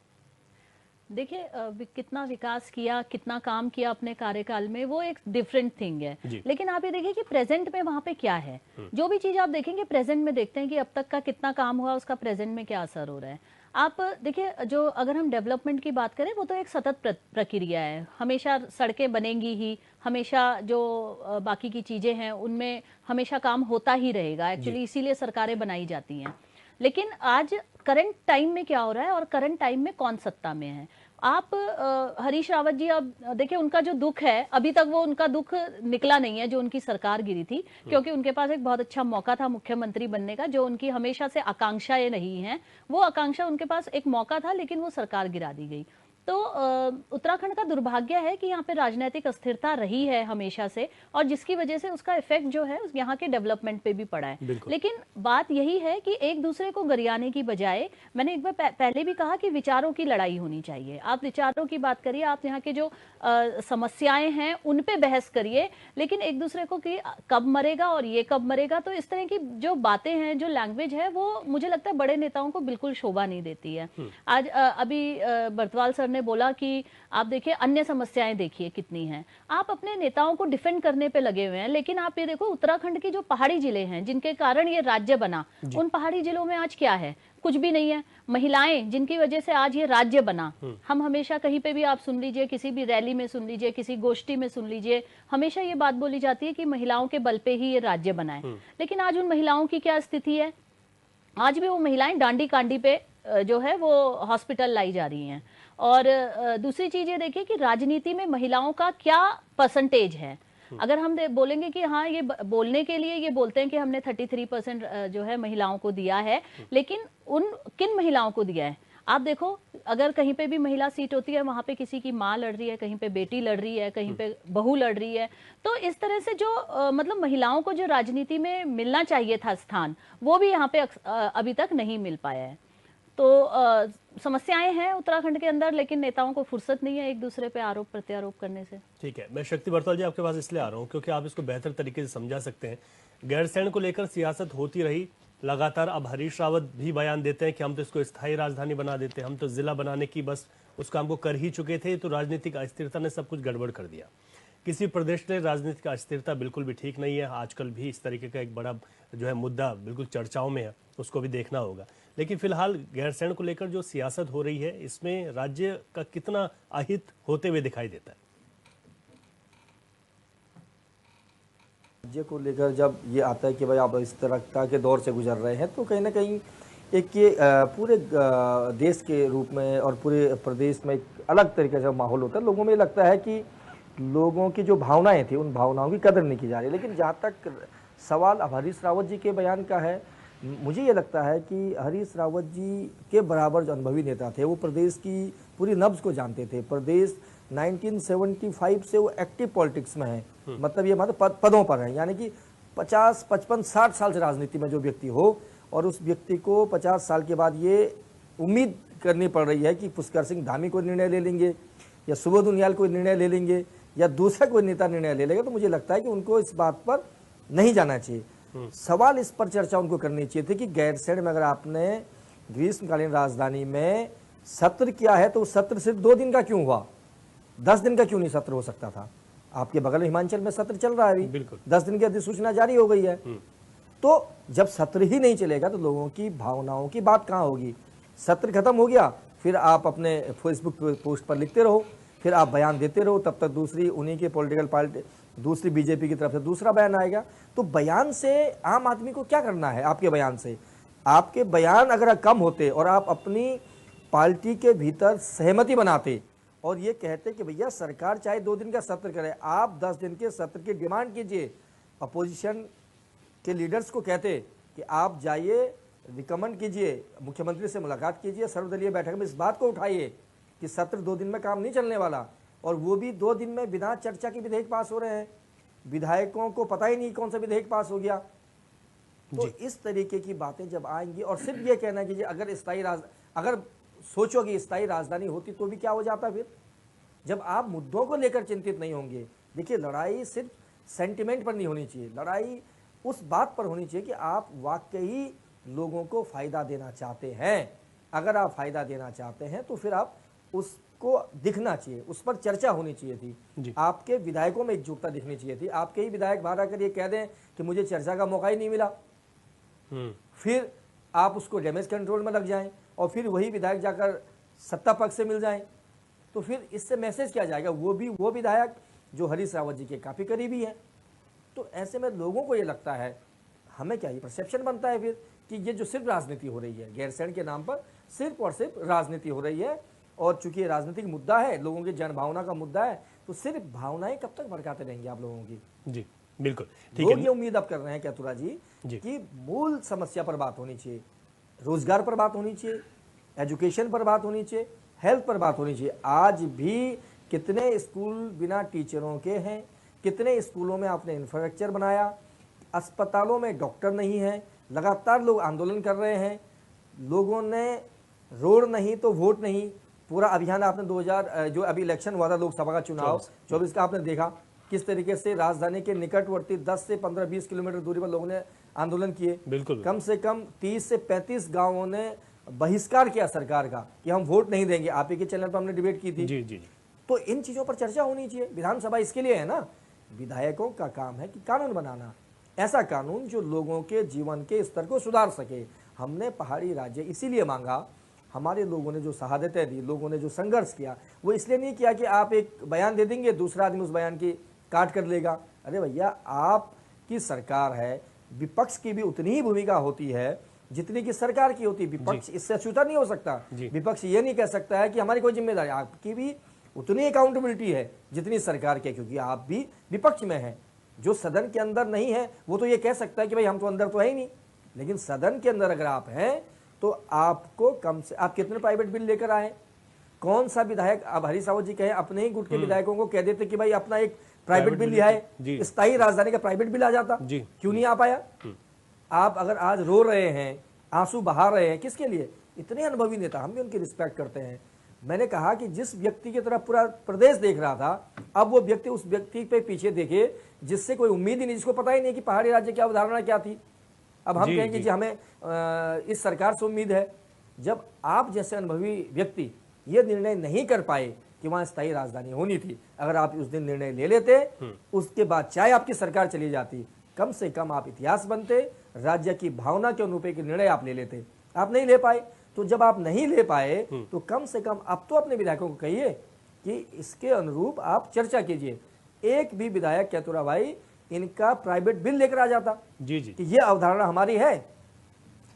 देखिए, कितना विकास किया, कितना काम किया अपने कार्यकाल में, वो एक डिफरेंट थिंग है। लेकिन आप ये देखिए कि प्रेजेंट में वहां पे क्या है। जो भी चीज आप देखेंगे प्रेजेंट में देखते हैं कि अब तक का कितना काम हुआ, उसका प्रेजेंट में क्या असर हो रहा है। आप देखिए, जो अगर हम डेवलपमेंट की बात करें वो तो एक सतत प्रक्रिया है। हमेशा सड़कें बनेंगी ही, हमेशा जो बाकी की चीजें हैं उनमें हमेशा काम होता ही रहेगा। एक्चुअली इसीलिए सरकारें बनाई जाती हैं। लेकिन आज करंट टाइम में क्या हो रहा है और करंट टाइम में कौन सत्ता में है। आप हरीश रावत जी, अब देखिए उनका जो दुख है, अभी तक वो उनका दुख निकला नहीं है जो उनकी सरकार गिरी थी, क्योंकि उनके पास एक बहुत अच्छा मौका था मुख्यमंत्री बनने का, जो उनकी हमेशा से आकांक्षाएं रही हैं। वो आकांक्षा, उनके पास एक मौका था, लेकिन वो सरकार गिरा दी गई। तो उत्तराखंड का दुर्भाग्य है कि यहाँ पे राजनीतिक अस्थिरता रही है हमेशा से, और जिसकी वजह से उसका इफेक्ट जो है यहाँ के डेवलपमेंट पे भी पड़ा है। लेकिन बात यही है कि एक दूसरे को गरियाने की बजाय, मैंने एक बार पहले भी कहा कि विचारों की लड़ाई होनी चाहिए। आप विचारों की बात करिए, आप यहाँ के जो समस्याएं हैं उन पे बहस करिए, लेकिन एक दूसरे को कि कब मरेगा और ये कब मरेगा, तो इस तरह की जो बातें हैं, जो लैंग्वेज है, वो मुझे लगता है बड़े नेताओं को बिल्कुल शोभा नहीं देती है। आज अभी बरथवाल सर ने बोला कि आप देखिए अन्य समस्याएं देखिए कितनी हैं। आप अपने नेताओं को डिफेंड करने पे लगे हुए हैं, लेकिन आप ये देखो उत्तराखंड के जो पहाड़ी जिले हैं जिनके कारण ये राज्य बना, उन पहाड़ी जिलों में आज क्या है? कुछ भी नहीं है। महिलाएं जिनकी वजह से आज ये राज्य बना, हम हमेशा कहीं पे भी आप सुन लीजिए, किसी भी रैली में सुन लीजिए, किसी गोष्ठी में सुन लीजिए, हमेशा ये बात बोली जाती है कि महिलाओं के बल पे ही ये राज्य बना है। लेकिन आज उन महिलाओं की क्या स्थिति है? आज भी वो महिलाएं डांडी कांडी पे जो है वो हॉस्पिटल लाई जा रही हैं। और दूसरी चीज ये देखिए कि राजनीति में महिलाओं का क्या परसेंटेज है। अगर हम बोलेंगे कि हाँ, ये बोलने के लिए ये बोलते हैं कि हमने 33% जो है महिलाओं को दिया है, लेकिन उन किन महिलाओं को दिया है? आप देखो, अगर कहीं पे भी महिला सीट होती है, वहां पे किसी की माँ लड़ रही है, कहीं पे बेटी लड़ रही है, कहीं पे बहू लड़ रही है। तो इस तरह से जो मतलब महिलाओं को जो राजनीति में मिलना चाहिए था स्थान, वो भी यहाँ पे अभी तक नहीं मिल पाया है। तो समस्याएं हैं उत्तराखंड के अंदर, लेकिन नेताओं को फुर्सत नहीं है एक दूसरे पे आरोप प्रत्यारोप करने से। ठीक है, मैं शक्ति बरथवाल जी आपके पास इसलिए आ रहा हूँ क्योंकि आप इसको बेहतर तरीके से समझा सकते हैं। गैरसैंण को लेकर सियासत होती रही लगातार। अब हरीश रावत भी बयान देते हैं कि हम तो इसको स्थायी राजधानी बना देते, हम तो जिला बनाने की बस उस काम को कर ही चुके थे, तो राजनीतिक अस्थिरता ने सब कुछ गड़बड़ कर दिया। किसी प्रदेश में राजनीतिक अस्थिरता बिल्कुल भी ठीक नहीं है। आजकल भी इस तरीके का एक बड़ा जो है मुद्दा बिल्कुल चर्चाओं में है, उसको भी देखना होगा। लेकिन फिलहाल गैरसैंण को लेकर जो सियासत हो रही है, इसमें राज्य का कितना अहित होते हुए दिखाई देता है? राज्य को लेकर जब ये आता है कि भाई आप इस तरह के दौर से गुजर रहे हैं, तो कहीं ना कहीं एक ये पूरे देश के रूप में और पूरे प्रदेश में एक अलग तरीके से माहौल होता है। लोगों में लगता है कि लोगों की जो भावनाएं थी, उन भावनाओं की कदर नहीं की जा रही। लेकिन जहाँ तक सवाल अब हरीश रावत जी के बयान का है, मुझे ये लगता है कि हरीश रावत जी के बराबर जो अनुभवी नेता थे, वो प्रदेश की पूरी नब्ज को जानते थे। प्रदेश 1975 से वो एक्टिव पॉलिटिक्स में है, मतलब ये मतलब पदों पर है, यानी कि 50, 55, 60 साल से राजनीति में जो व्यक्ति हो और उस व्यक्ति को 50 साल के बाद ये उम्मीद करनी पड़ रही है कि पुष्कर सिंह धामी कोई निर्णय ले लेंगे या सुबोध उनियाल कोई निर्णय ले लेंगे या दूसरा कोई नेता निर्णय ले लेगा, तो मुझे लगता है कि उनको इस बात पर नहीं जाना चाहिए। सवाल इस पर चर्चा उनको करनी चाहिए थी कि गैरसैंण में अगर आपने ग्रीष्मकालीन राजधानी में सत्र किया है तो सत्र सिर्फ 2 दिन का क्यों हुआ, 10 दिन का क्यों नहीं सत्र हो सकता था? आपके बगल हिमाचल में सत्र चल रहा है अभी, 10 दिन की अधिसूचना जारी हो गई है। तो जब सत्र ही नहीं चलेगा तो लोगों की भावनाओं की बात कहाँ होगी? सत्र खत्म हो गया, फिर आप अपने फेसबुक पोस्ट पर लिखते रहो, फिर आप बयान देते रहो, तब तक दूसरी उन्हीं के पॉलिटिकल पार्टी, दूसरी बीजेपी की तरफ से दूसरा बयान आएगा। तो बयान से आम आदमी को क्या करना है? आपके बयान से, आपके बयान अगर कम होते और आप अपनी पार्टी के भीतर सहमति बनाते और ये कहते कि भैया सरकार चाहे 2 दिन का सत्र करे, आप 10 दिन के सत्र की डिमांड कीजिए, अपोजिशन के लीडर्स को कहते कि आप जाइए, रिकमेंड कीजिए, मुख्यमंत्री से मुलाकात कीजिए, सर्वदलीय बैठक में इस बात को उठाइए कि सत्र 2 दिन में काम नहीं चलने वाला, और वो भी 2 दिन में बिना चर्चा के विधेयक पास हो रहे हैं, विधायकों को पता ही नहीं कौन सा विधेयक पास हो गया। तो इस तरीके की बातें जब आएंगी, और सिर्फ ये कहना कि अगर सोचो कि स्थायी राजधानी होती तो भी क्या हो जाता फिर, जब आप मुद्दों को लेकर चिंतित नहीं होंगे। देखिए, लड़ाई सिर्फ सेंटिमेंट पर नहीं होनी चाहिए, लड़ाई उस बात पर होनी चाहिए कि आप वाकई लोगों को फायदा देना चाहते हैं। अगर आप फायदा देना चाहते हैं तो फिर आप उसको दिखना चाहिए, उस पर चर्चा होनी चाहिए थी, आपके विधायकों में एकजुटता दिखनी चाहिए थी। आपके ही विधायक बाहर आकर ये कह दें कि मुझे चर्चा का मौका ही नहीं मिला, फिर आप उसको डैमेज कंट्रोल में लग जाएं और फिर वही विधायक जाकर सत्ता पक्ष से मिल जाएं, तो फिर इससे मैसेज क्या जाएगा? वो विधायक जो हरीश रावत जी के काफ़ी करीबी हैं। तो ऐसे में लोगों को ये लगता है, हमें क्या ये परसेप्शन बनता है फिर कि ये जो सिर्फ राजनीति हो रही है, गैरसैंण के नाम पर सिर्फ और सिर्फ राजनीति हो रही है, और चूंकि राजनीतिक मुद्दा है, लोगों की जनभावना का मुद्दा है, तो सिर्फ भावनाएं कब तक भड़काते रहेंगे आप लोगों की? जी बिल्कुल ठीक लोग है। ये उम्मीद अब कर रहे हैं कैथुरा जी कि मूल समस्या पर बात होनी चाहिए, रोजगार पर बात होनी चाहिए, एजुकेशन पर बात होनी चाहिए, हेल्थ पर बात होनी चाहिए। आज भी कितने स्कूल बिना टीचरों के हैं, कितने स्कूलों में आपने इंफ्रास्ट्रक्चर बनाया, अस्पतालों में डॉक्टर नहीं है, लगातार लोग आंदोलन कर रहे हैं, लोगों ने रोड नहीं तो वोट नहीं, पूरा अभियान आपने 2000 जो अभी इलेक्शन हुआ था लोकसभा का चुनाव 24 का, आपने देखा किस तरीके से राजधानी के निकटवर्ती 10 से 15-20 किलोमीटर दूरी पर लोगों ने आंदोलन किए। बिल्कुल, कम से कम 30 से 35 गांवों ने बहिष्कार किया सरकार का कि हम वोट नहीं देंगे। आप ही के चैनल पर हमने डिबेट की थी। जी जी। तो इन चीजों पर चर्चा होनी चाहिए। विधानसभा इसके लिए है ना, विधायकों का काम है कि कानून बनाना, ऐसा कानून जो लोगों के जीवन के स्तर को सुधार सके। हमने पहाड़ी राज्य इसीलिए मांगा, हमारे लोगों ने जो शहादतें दी, लोगों ने जो संघर्ष किया, वो इसलिए नहीं किया कि आप एक बयान दे देंगे, दूसरा आदमी उस बयान की काट कर लेगा। अरे भैया, आपकी सरकार है, विपक्ष की भी उतनी ही भूमिका होती है जितनी की सरकार की होती है। विपक्ष इससे छूटा नहीं हो सकता। विपक्ष ये नहीं कह सकता है कि हमारी कोई जिम्मेदारी, आपकी भी उतनी अकाउंटेबिलिटी है जितनी सरकार की, क्योंकि आप भी विपक्ष में हैं। जो सदन के अंदर नहीं है वो तो ये कह सकता है कि भाई हम तो अंदर तो है ही नहीं, लेकिन सदन के अंदर अगर आप हैं तो आपको कम से, आप कितने प्राइवेट बिल लेकर आए? कौन सा विधायक, अब हरीश रावत जी कहे अपने ही गुट के विधायकों को कह देते कि भाई अपना एक प्राइवेट बिल लिया है, स्थायी राजधानी का प्राइवेट बिल आ जाता, क्यों नहीं आ पाया? आप अगर आज रो रहे हैं, आंसू बहा रहे हैं, किसके लिए? इतने अनुभवी नेता, हम भी उनकी रिस्पेक्ट करते हैं। मैंने कहा कि जिस व्यक्ति की तरफ पूरा प्रदेश देख रहा था, अब वो व्यक्ति उस व्यक्ति पे पीछे देखे जिससे कोई उम्मीद ही नहीं, जिसको पता ही नहीं कि पहाड़ी राज्य की अवधारणा क्या थी। अब हम कहेंगे जी हमें इस सरकार से उम्मीद है। जब आप जैसे अनुभवी व्यक्ति ये निर्णय नहीं कर पाए कि वहां स्थायी राजधानी होनी थी, अगर आप उस दिन निर्णय ले लेते, उसके बाद चाहे आपकी सरकार चली जाती, कम से कम आप इतिहास बनते, राज्य की भावना के अनुरूप एक निर्णय आप ले लेते। आप नहीं ले पाए, तो जब आप नहीं ले पाए तो कम से कम अब तो अपने विधायकों को कहिए कि इसके अनुरूप आप चर्चा कीजिए। एक भी विधायक कैथुरा भाई इनका प्राइवेट बिल लेकर आ जाता जी जी कि ये अवधारणा हमारी है,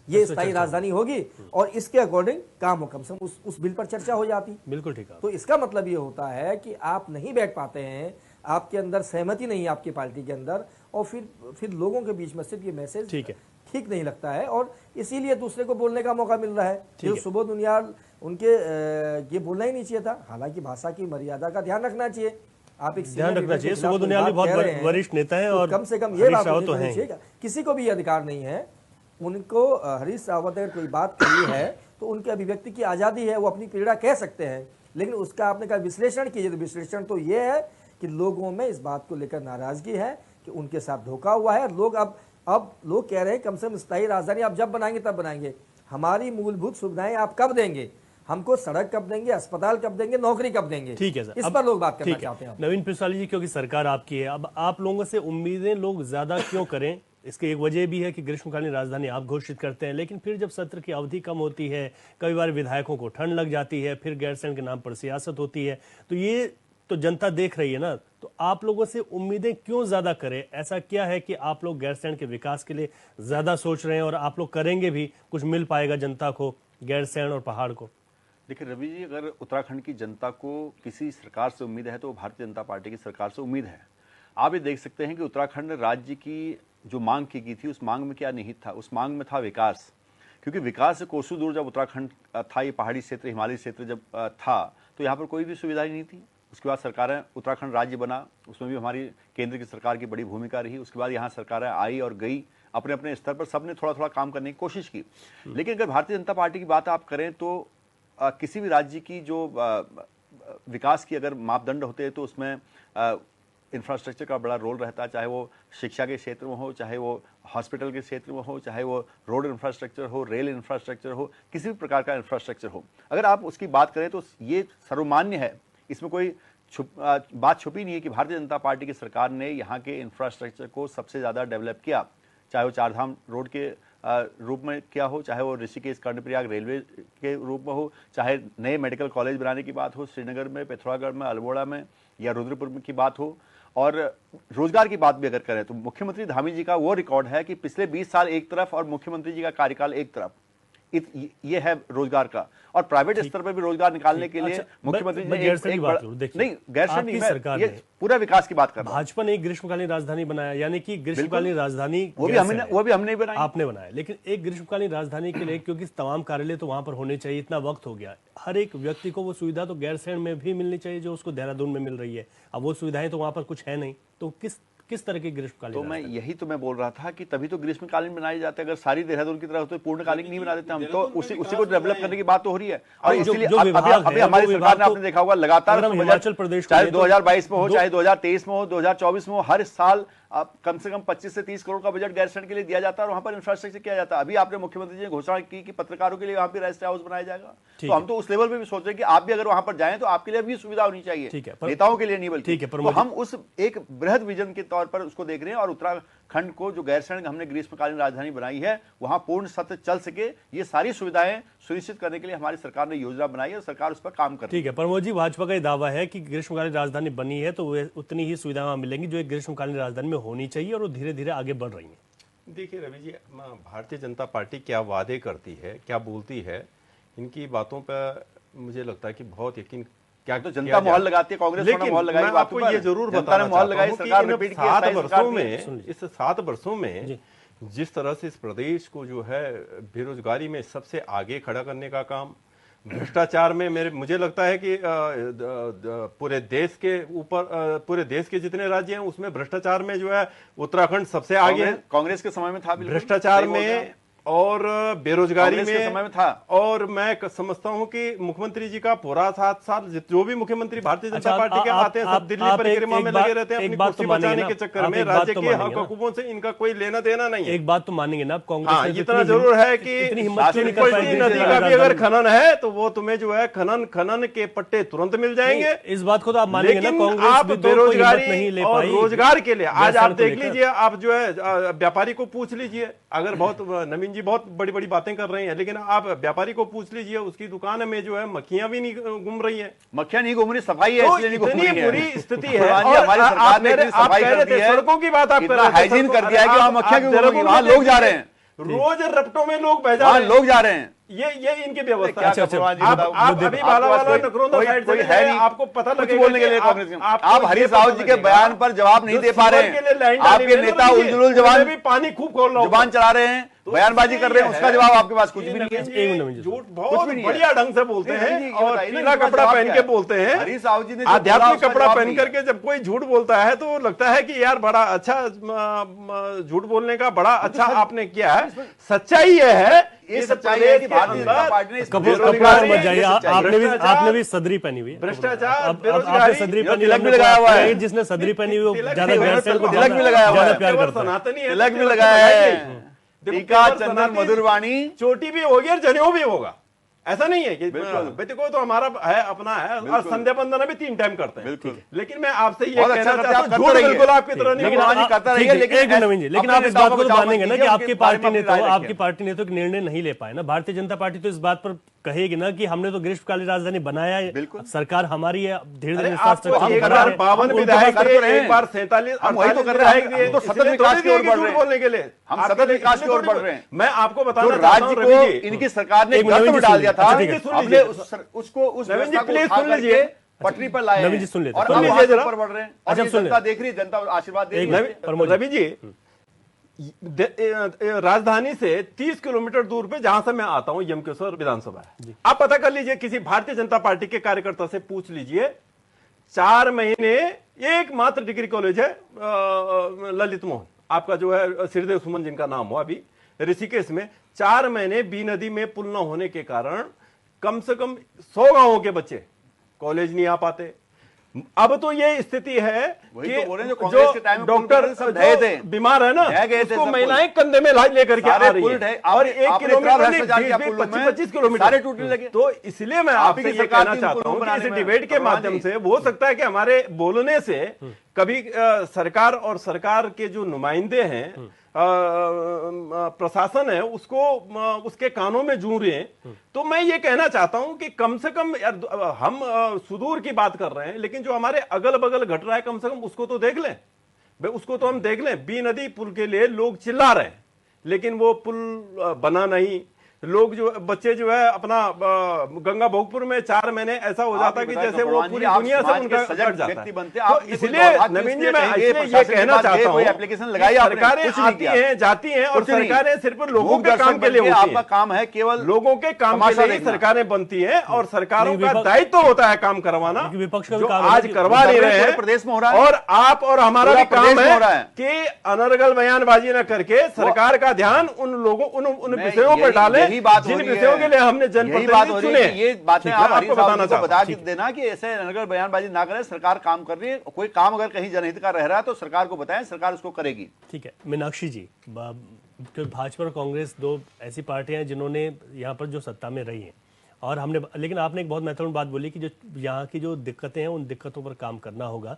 ये स्थायी राजधानी होगी और इसके अकॉर्डिंग काम हो, कम से कम उस बिल पर चर्चा हो जाती। बिल्कुल ठीक है। तो इसका मतलब ये होता है कि आप नहीं बैठ पाते हैं आपके अंदर सहमति नहीं है आपकी पार्टी के अंदर, और फिर लोगों के बीच में सिर्फ ये मैसेज ठीक नहीं लगता है, और इसीलिए दूसरे को बोलने का मौका मिल रहा है। जो सुबोध उनियाल उनके ये बोलना ही नहीं चाहिए था। हालांकि भाषा की मर्यादा का ध्यान रखना चाहिए, आप एक ध्यान रखना चाहिए। सुबोध उनियाल भी बहुत वरिष्ठ नेता हैं और कम से कम ये बात होनी चाहिए, किसी को भी अधिकार नहीं है उनको, हरीश रावत अगर कोई बात कही है तो उनकी अभिव्यक्ति की आज़ादी है, वो अपनी पीड़ा कह सकते हैं, लेकिन उसका आपने कहा विश्लेषण कीजिए, तो विश्लेषण तो ये है कि लोगों में इस बात को लेकर नाराजगी है कि उनके साथ धोखा हुआ है। लोग अब लोग कह रहे हैं कम से कम स्थायी राजधानी आप जब बनाएंगे तब बनाएंगे, हमारी मूलभूत सुविधाएं आप कब देंगे, हमको सड़क कब देंगे, अस्पताल कब देंगे, नौकरी कब देंगे। ठीक है सर, इस पर लोग बात करना चाहते हैं। नवीन पिरसाली जी, क्योंकि सरकार आपकी है, अब आप लोगों से उम्मीदें लोग ज्यादा क्यों करें? इसकी एक वजह भी है कि ग्रीष्मकालीन राजधानी आप घोषित करते हैं, लेकिन फिर जब सत्र की अवधि कम होती है, कई बार विधायकों को ठंड लग जाती है, फिर गैरसैंण के नाम पर सियासत होती है, तो ये तो जनता देख रही है ना, तो आप लोगों से उम्मीदें क्यों ज्यादा करें? ऐसा क्या है कि आप लोग गैरसैंण के विकास के लिए ज्यादा सोच रहे हैं और आप लोग करेंगे भी, कुछ मिल पाएगा जनता को गैरसैंण और पहाड़ को? देखिए रवि जी, अगर उत्तराखंड की जनता को किसी सरकार से उम्मीद है तो भारतीय जनता पार्टी की सरकार से उम्मीद है। आप ये देख सकते हैं कि उत्तराखंड राज्य की जो मांग की गई थी, उस मांग में क्या निहित था? उस मांग में था विकास, क्योंकि विकास से कोसों दूर जब उत्तराखंड था, ये पहाड़ी क्षेत्र, हिमालयी क्षेत्र जब था, तो यहाँ पर कोई भी सुविधा नहीं थी। उसके बाद सरकारें, उत्तराखंड राज्य बना, उसमें भी हमारी केंद्र की सरकार की बड़ी भूमिका रही। उसके बाद यहाँ सरकारें आई और गई, अपने अपने स्तर पर सबने थोड़ा थोड़ा काम करने की कोशिश की। लेकिन अगर भारतीय जनता पार्टी की बात आप करें तो किसी भी राज्य की जो विकास की अगर मापदंड होते हैं तो उसमें इंफ्रास्ट्रक्चर का बड़ा रोल रहता है, चाहे वो शिक्षा के क्षेत्र में हो, चाहे वो हॉस्पिटल के क्षेत्र में हो, चाहे वो रोड इंफ्रास्ट्रक्चर हो, रेल इंफ्रास्ट्रक्चर हो, किसी भी प्रकार का इंफ्रास्ट्रक्चर हो। अगर आप उसकी बात करें तो ये सर्वमान्य है, इसमें कोई बात छुपी नहीं है कि भारतीय जनता पार्टी की सरकार ने यहाँ के इंफ्रास्ट्रक्चर को सबसे ज़्यादा डेवलप किया, चाहे वो चारधाम रोड के रूप में क्या हो, चाहे वो ऋषिकेश कर्णप्रयाग रेलवे के रूप में हो, चाहे नए मेडिकल कॉलेज बनाने की बात हो श्रीनगर में, पिथौरागढ़ में, अल्मोड़ा में या रुद्रपुर में की बात हो, और रोजगार की बात भी अगर करें तो मुख्यमंत्री धामी जी का वो रिकॉर्ड है कि पिछले 20 साल एक तरफ और मुख्यमंत्री जी का कार्यकाल एक तरफ, ये है रोजगार का। और प्राइवेट स्तर पर भी रोजगार निकालने के लिए मुख्यमंत्री जी नहीं, गैरसैंण नहीं, सरकार ये पूरा विकास की बात कर रहा हूं। भाजपा ने एक ग्रीष्मकालीन राजधानी बनाया, यानी कि ग्रीष्मकालीन राजधानी वो भी हमने बनाई, आपने बनाया, लेकिन एक ग्रीष्मकालीन राजधानी के लिए क्योंकि तमाम कार्यालय तो वहां पर होने चाहिए, इतना वक्त हो गया, हर एक व्यक्ति को वो सुविधा तो गैरसैंण में भी मिलनी चाहिए जो उसको देहरादून में मिल रही है। अब वो सुविधाएं तो वहां पर कुछ है नहीं, तो किस तरह की ग्रीष्मकालीन? तो मैं बोल रहा था कि तभी तो ग्रीष्मकालीन बनाए जाते हैं। अगर सारी देहरादून की तरह होते पूर्णकालीन नहीं बना देते हम, तो उसी को डेवलप करने की बात तो हो रही है। और इसलिए अभी हमारी सरकार ने, आपने देखा होगा, लगातार हिमाचल प्रदेश, चाहे 2022 में हो, चाहे 2023 में हो, 2024 में हो, हर साल कम से कम 25 से 30 करोड़ का बजट गैरसैंण के लिए दिया जाता है और वहां पर इंफ्रास्ट्रक्चर किया जाता है। अभी आपने मुख्यमंत्री जी ने घोषणा की कि पत्रकारों के लिए वहां पर रेस्ट हाउस बनाया जाएगा, तो हम तो उस लेवल पे भी सोच रहे हैं कि आप भी अगर वहां पर जाएं तो आपके लिए भी सुविधा होनी चाहिए, नेताओं के लिए नहीं बल्कि। तो हम उस एक बृहद विजन के तौर पर उसको देख रहे हैं, और उत्तराखंड को जो गैरसैंण हमने ग्रीष्मकालीन राजधानी बनाई है, वहां पूर्ण सत्र चल सके, ये सारी सुविधाएं सुनिश्चित करने के लिए हमारी सरकार ने योजना बनाई है और सरकार उस पर काम कर रही है। ठीक है, प्रमोद जी, भाजपा का दावा है कि ग्रीष्मकालीन राजधानी बनी है तो उतनी ही सुविधाएं मिलेंगी जो एक ग्रीष्मकालीन राजधानी में होनी चाहिए, और वो धीरे धीरे आगे बढ़ रही है। देखिए रवि जी, भारतीय जनता पार्टी क्या वादे करती है, क्या बोलती है, इनकी बातों पर मुझे लगता है कि बहुत यकीन क्या तो जनता मोहर लगाती है, कांग्रेस ने मोहर लगाई, आपको ये जरूर बताना चाहता हूं कि इन 7 वर्षों में जिस तरह से इस प्रदेश को जो है बेरोजगारी में सबसे आगे खड़ा करने का काम, भ्रष्टाचार में मुझे लगता है कि पूरे देश के जितने राज्य हैं उसमें भ्रष्टाचार में जो है उत्तराखंड सबसे आगे है। कांग्रेस के समय में था भ्रष्टाचार में और बेरोजगारी में समय में था। और मैं समझता हूं कि मुख्यमंत्री जी का पूरा 7 साल जो भी मुख्यमंत्री भारतीय जनता पार्टी के आते हैं सब दिल्ली परिक्रमा में लगे रहते हैं अपनी कुर्सी बचाने के चक्कर में। राज्य के हक हकूकों से इनका कोई लेना देना नहीं है। एक बात तो मानेंगे ना, कांग्रेस इतना जरूर है कि नदी का भी अगर खनन है तो वो तुम्हें जो है खनन के पट्टे तुरंत मिल जाएंगे। इस बात को तो आप मानेंगे ना, कांग्रेस आप बेरोजगारी और रोजगार के लिए आज आप देख लीजिए, आप जो है व्यापारी को पूछ लीजिए, अगर बहुत नवीन जी बहुत बड़ी बड़ी बातें कर रहे हैं, लेकिन आप व्यापारी को पूछ लीजिए, उसकी दुकान में जो है मक्खियां भी नहीं घूम रही हैं। मक्खियां नहीं घूम रही, सफाई है, इसलिए नहीं घूम रही है। बुरी स्थिति है। हमारी सरकार ने सफाई कर दी है, सड़कों की बात आप कर रहे थे, हाइजीन कर दिया है कि वहां मक्खियां क्यों घूम रही, वहां लोग जा रहे हैं, रोज रपटों में लोग भेजा रहे हैं, लोग जा रहे हैं। ये इनकी व्यवस्था क्या है। कपरवान जी आप बताओ, अभी बालावाला नकरोंदा साइड कोई चले है जाइए, नहीं आपको पता कुछ लगेगा बोलने के कि लिए आप- कांग्रेस आपको आप ये हरीश पता रावत जी के लगेगा। बयान पर जवाब नहीं जो दे पा रहे सीवर के लिए हैं, लाइन डाली आपके हुई है नेता ना, उलझुल जवान भी पानी खूब खोल रहा जुबान चला रहे हैं, बयानबाजी कर रहे हैं, उसका जवाब आपके पास कुछ भी नहीं है। झूठ बहुत बढ़िया ढंग से बोलते नहीं, हैं नहीं, ये और बताइए ना, पीला इनका कपड़ा जवाब पहन क्या के है? बोलते हैं। हरीश रावत जी ने जो बोला, आध्यात्मिक उसका कपड़ा जवाब पहन नहीं है। करके जब कोई झूठ बोलता है तो लगता है कि यार बड़ा अच्छा झूठ बोलने का बड़ा अच्छा आपने किया है। सच्चाई ये है, ये इस सच्चाई प्रदेश है कि के भारतीय जनता अंदर पार्टी ने इस कपूर बेरोजगारी कपूर में मत जाइए, ये सच्चाई है। आपने भी सदरी पहनी हुई है। भ्रष्टाचार, अब आपने बेरोजगारी, सदरी पहनी तिलक भी लगाया हुआ है। जिसने सदरी पहनी हुई वो तिलक ज्यादा भी गैरसैंण को तिलक भी लगाया हुआ ज्यादा है। प्यार करता है। सनातनी है, तिलक भी तिलक लगाया है, देखो, टीका केवल चंदन सनातनी मधुरवाणी चोटी भी होगी और जनेऊ भी होगा। ऐसा नहीं है कि बिल्कुल। बेटे को तो हमारा है, अपना है, और संध्या बंदना भी 3 टाइम करते हैं। बिल्कुल। लेकिन मैं आपसे ये बहुत कहना अच्छा करते हैं, चाहता आप हूं, करते झूठ रहिए। बिल्कुल आपकी तरह नहीं लेकिन बोला। भगवान जी करता ठीक रहिए, है, लेकिन एक मिनट नवीन जी, लेकिन अपने आप इस नेताओं बात को को तो बचाव मानेंगे मत ना कि कीजिए, आपकी उनके बारे पार्टी में ने अपनी राय तो रखिए। आपकी पार्टी ने तो निर्णय नहीं ले पाए ना। भारतीय जनता पार्टी तो इस बात पर कहेगी ना कि हमने तो ग्रीष्मकालीन राजधानी बनाया है, सरकार हमारी है, धीरे धीरे आपको इंफ्रास्ट्रक्चर बना रहे हैं। 1052 उनके विधायक पास- दिए, एक बार 47 हम वही तो कर रहे हैं, हम तो सतत विकास की ओर बढ़ रहे हैं। बोलने के लिए हम सतत विकास की ओर बढ़ रहे हैं। मैं आपको जो बताना चाहता राज्य हूं, को रवि जी, इनकी सरकार ने एक मिनट, गर्त नवीन में जी डाल सुन दिया लीजिए। था, अच्छा, ठीक है। हमने लीजिए। उसको उस नवीन जी, व्यवस्था को प्लीज उठा सुन करके लीजिए। पटरी पर लाए नवीन हैं। जी सुन लेते और हैं। अब सुन वहां से लीजिए ऊपर बढ़ रहे हैं और अच्छा, ये सुन जनता लेते देख रही है, जनता आशीर्वाद दे रही है। रवि जी, राजधानी से 30 किलोमीटर दूर पे जहां से मैं आता हूं यमकेश्वर विधानसभा है। आप पता कर लीजिए, किसी भारतीय जनता पार्टी के कार्यकर्ता से पूछ लीजिए, 4 महीने एकमात्र डिग्री कॉलेज है ललित मोहन, आपका जो है श्रीदेव सुमन जिनका नाम हो, अभी ऋषिकेश में 4 महीने बी नदी में पुल न होने के कारण कम से कम 100 गांवों के बच्चे कॉलेज नहीं आ पाते। अब तो ये स्थिति है वही कि तो बोल रहे हैं, जो कांग्रेस के टाइम में पुल डॉक्टर बने सब ढहे थे, बीमार है ना, ढह गए थे उसको सब महिलाएं कंधे में लाज लेकर के आ सारे रही पुल है ढहे। और आपने 1 इतना किलोमीटर भ्रष्टाचार किया नहीं, पुलों में, 25 किलोमीटर सारे टूटने लगे। तो इसलिए मैं आपकी आपसे ये सरकार कहना थी चाहता पुलों हूं कि बनाने इस में। डिबेट के भगवान माध्यम जी। से हो सकता है कि हमारे बोलने से कभी सरकार और सरकार के जो नुमाइंदे हैं, प्रशासन है, उसको उसके कानों में जू रहे हैं। तो मैं ये कहना चाहता हूं कि कम से कम यार, हम सुदूर की बात कर रहे हैं, लेकिन जो हमारे अगल बगल घट रहा है कम से कम उसको तो देख लें भाई, उसको तो हम देख लें। बी नदी पुल के लिए लोग चिल्ला रहे हैं, लेकिन वो पुल बना नहीं। लोग जो बच्चे जो है अपना गंगा भोगपुर में 4 महीने ऐसा हो जाता कि जैसे वो पूरी दुनिया से उनका कट जाता है। तो इसलिए नवीन जी, मैं इसलिए ये कहना चाहता हूँ, एप्लीकेशन लगाई, सरकारें आती हैं जाती हैं और सरकारें सिर्फ लोगों के काम के लिए होती आपका हैं। काम है केवल लोगों के काम के लिए सरकारें बनती हैं और सरकारों का दायित्व होता है काम करवाना, विपक्ष का जो काम आज करवा नहीं रहे हैं प्रदेश में हो रहा है। और आप और हमारा भी काम हो रहा है कि अनर्गल बयानबाजी न करके सरकार का ध्यान उन लोगों उन विषयों पर डालें जिन विषयों के लिए हमने जनप्रतिनिधि चुने। ये बातें आप हरीश आपको रावत बताना जी को बता चाहता देना कि ऐसे नगर बयानबाजी ना करें, सरकार काम कर रही है। कोई काम अगर कहीं जनहित का रह रहा है तो सरकार को बताएं, सरकार उसको करेगी। ठीक है मीनाक्षी जी, तो भाजपा और कांग्रेस 2 ऐसी पार्टियां हैं जिन्होंने यहाँ पर जो सत्ता में रही हैं, और हमने, लेकिन आपने एक बहुत महत्वपूर्ण बात बोली कि जो यहाँ की जो दिक्कतें हैं उन दिक्कतों पर काम करना होगा।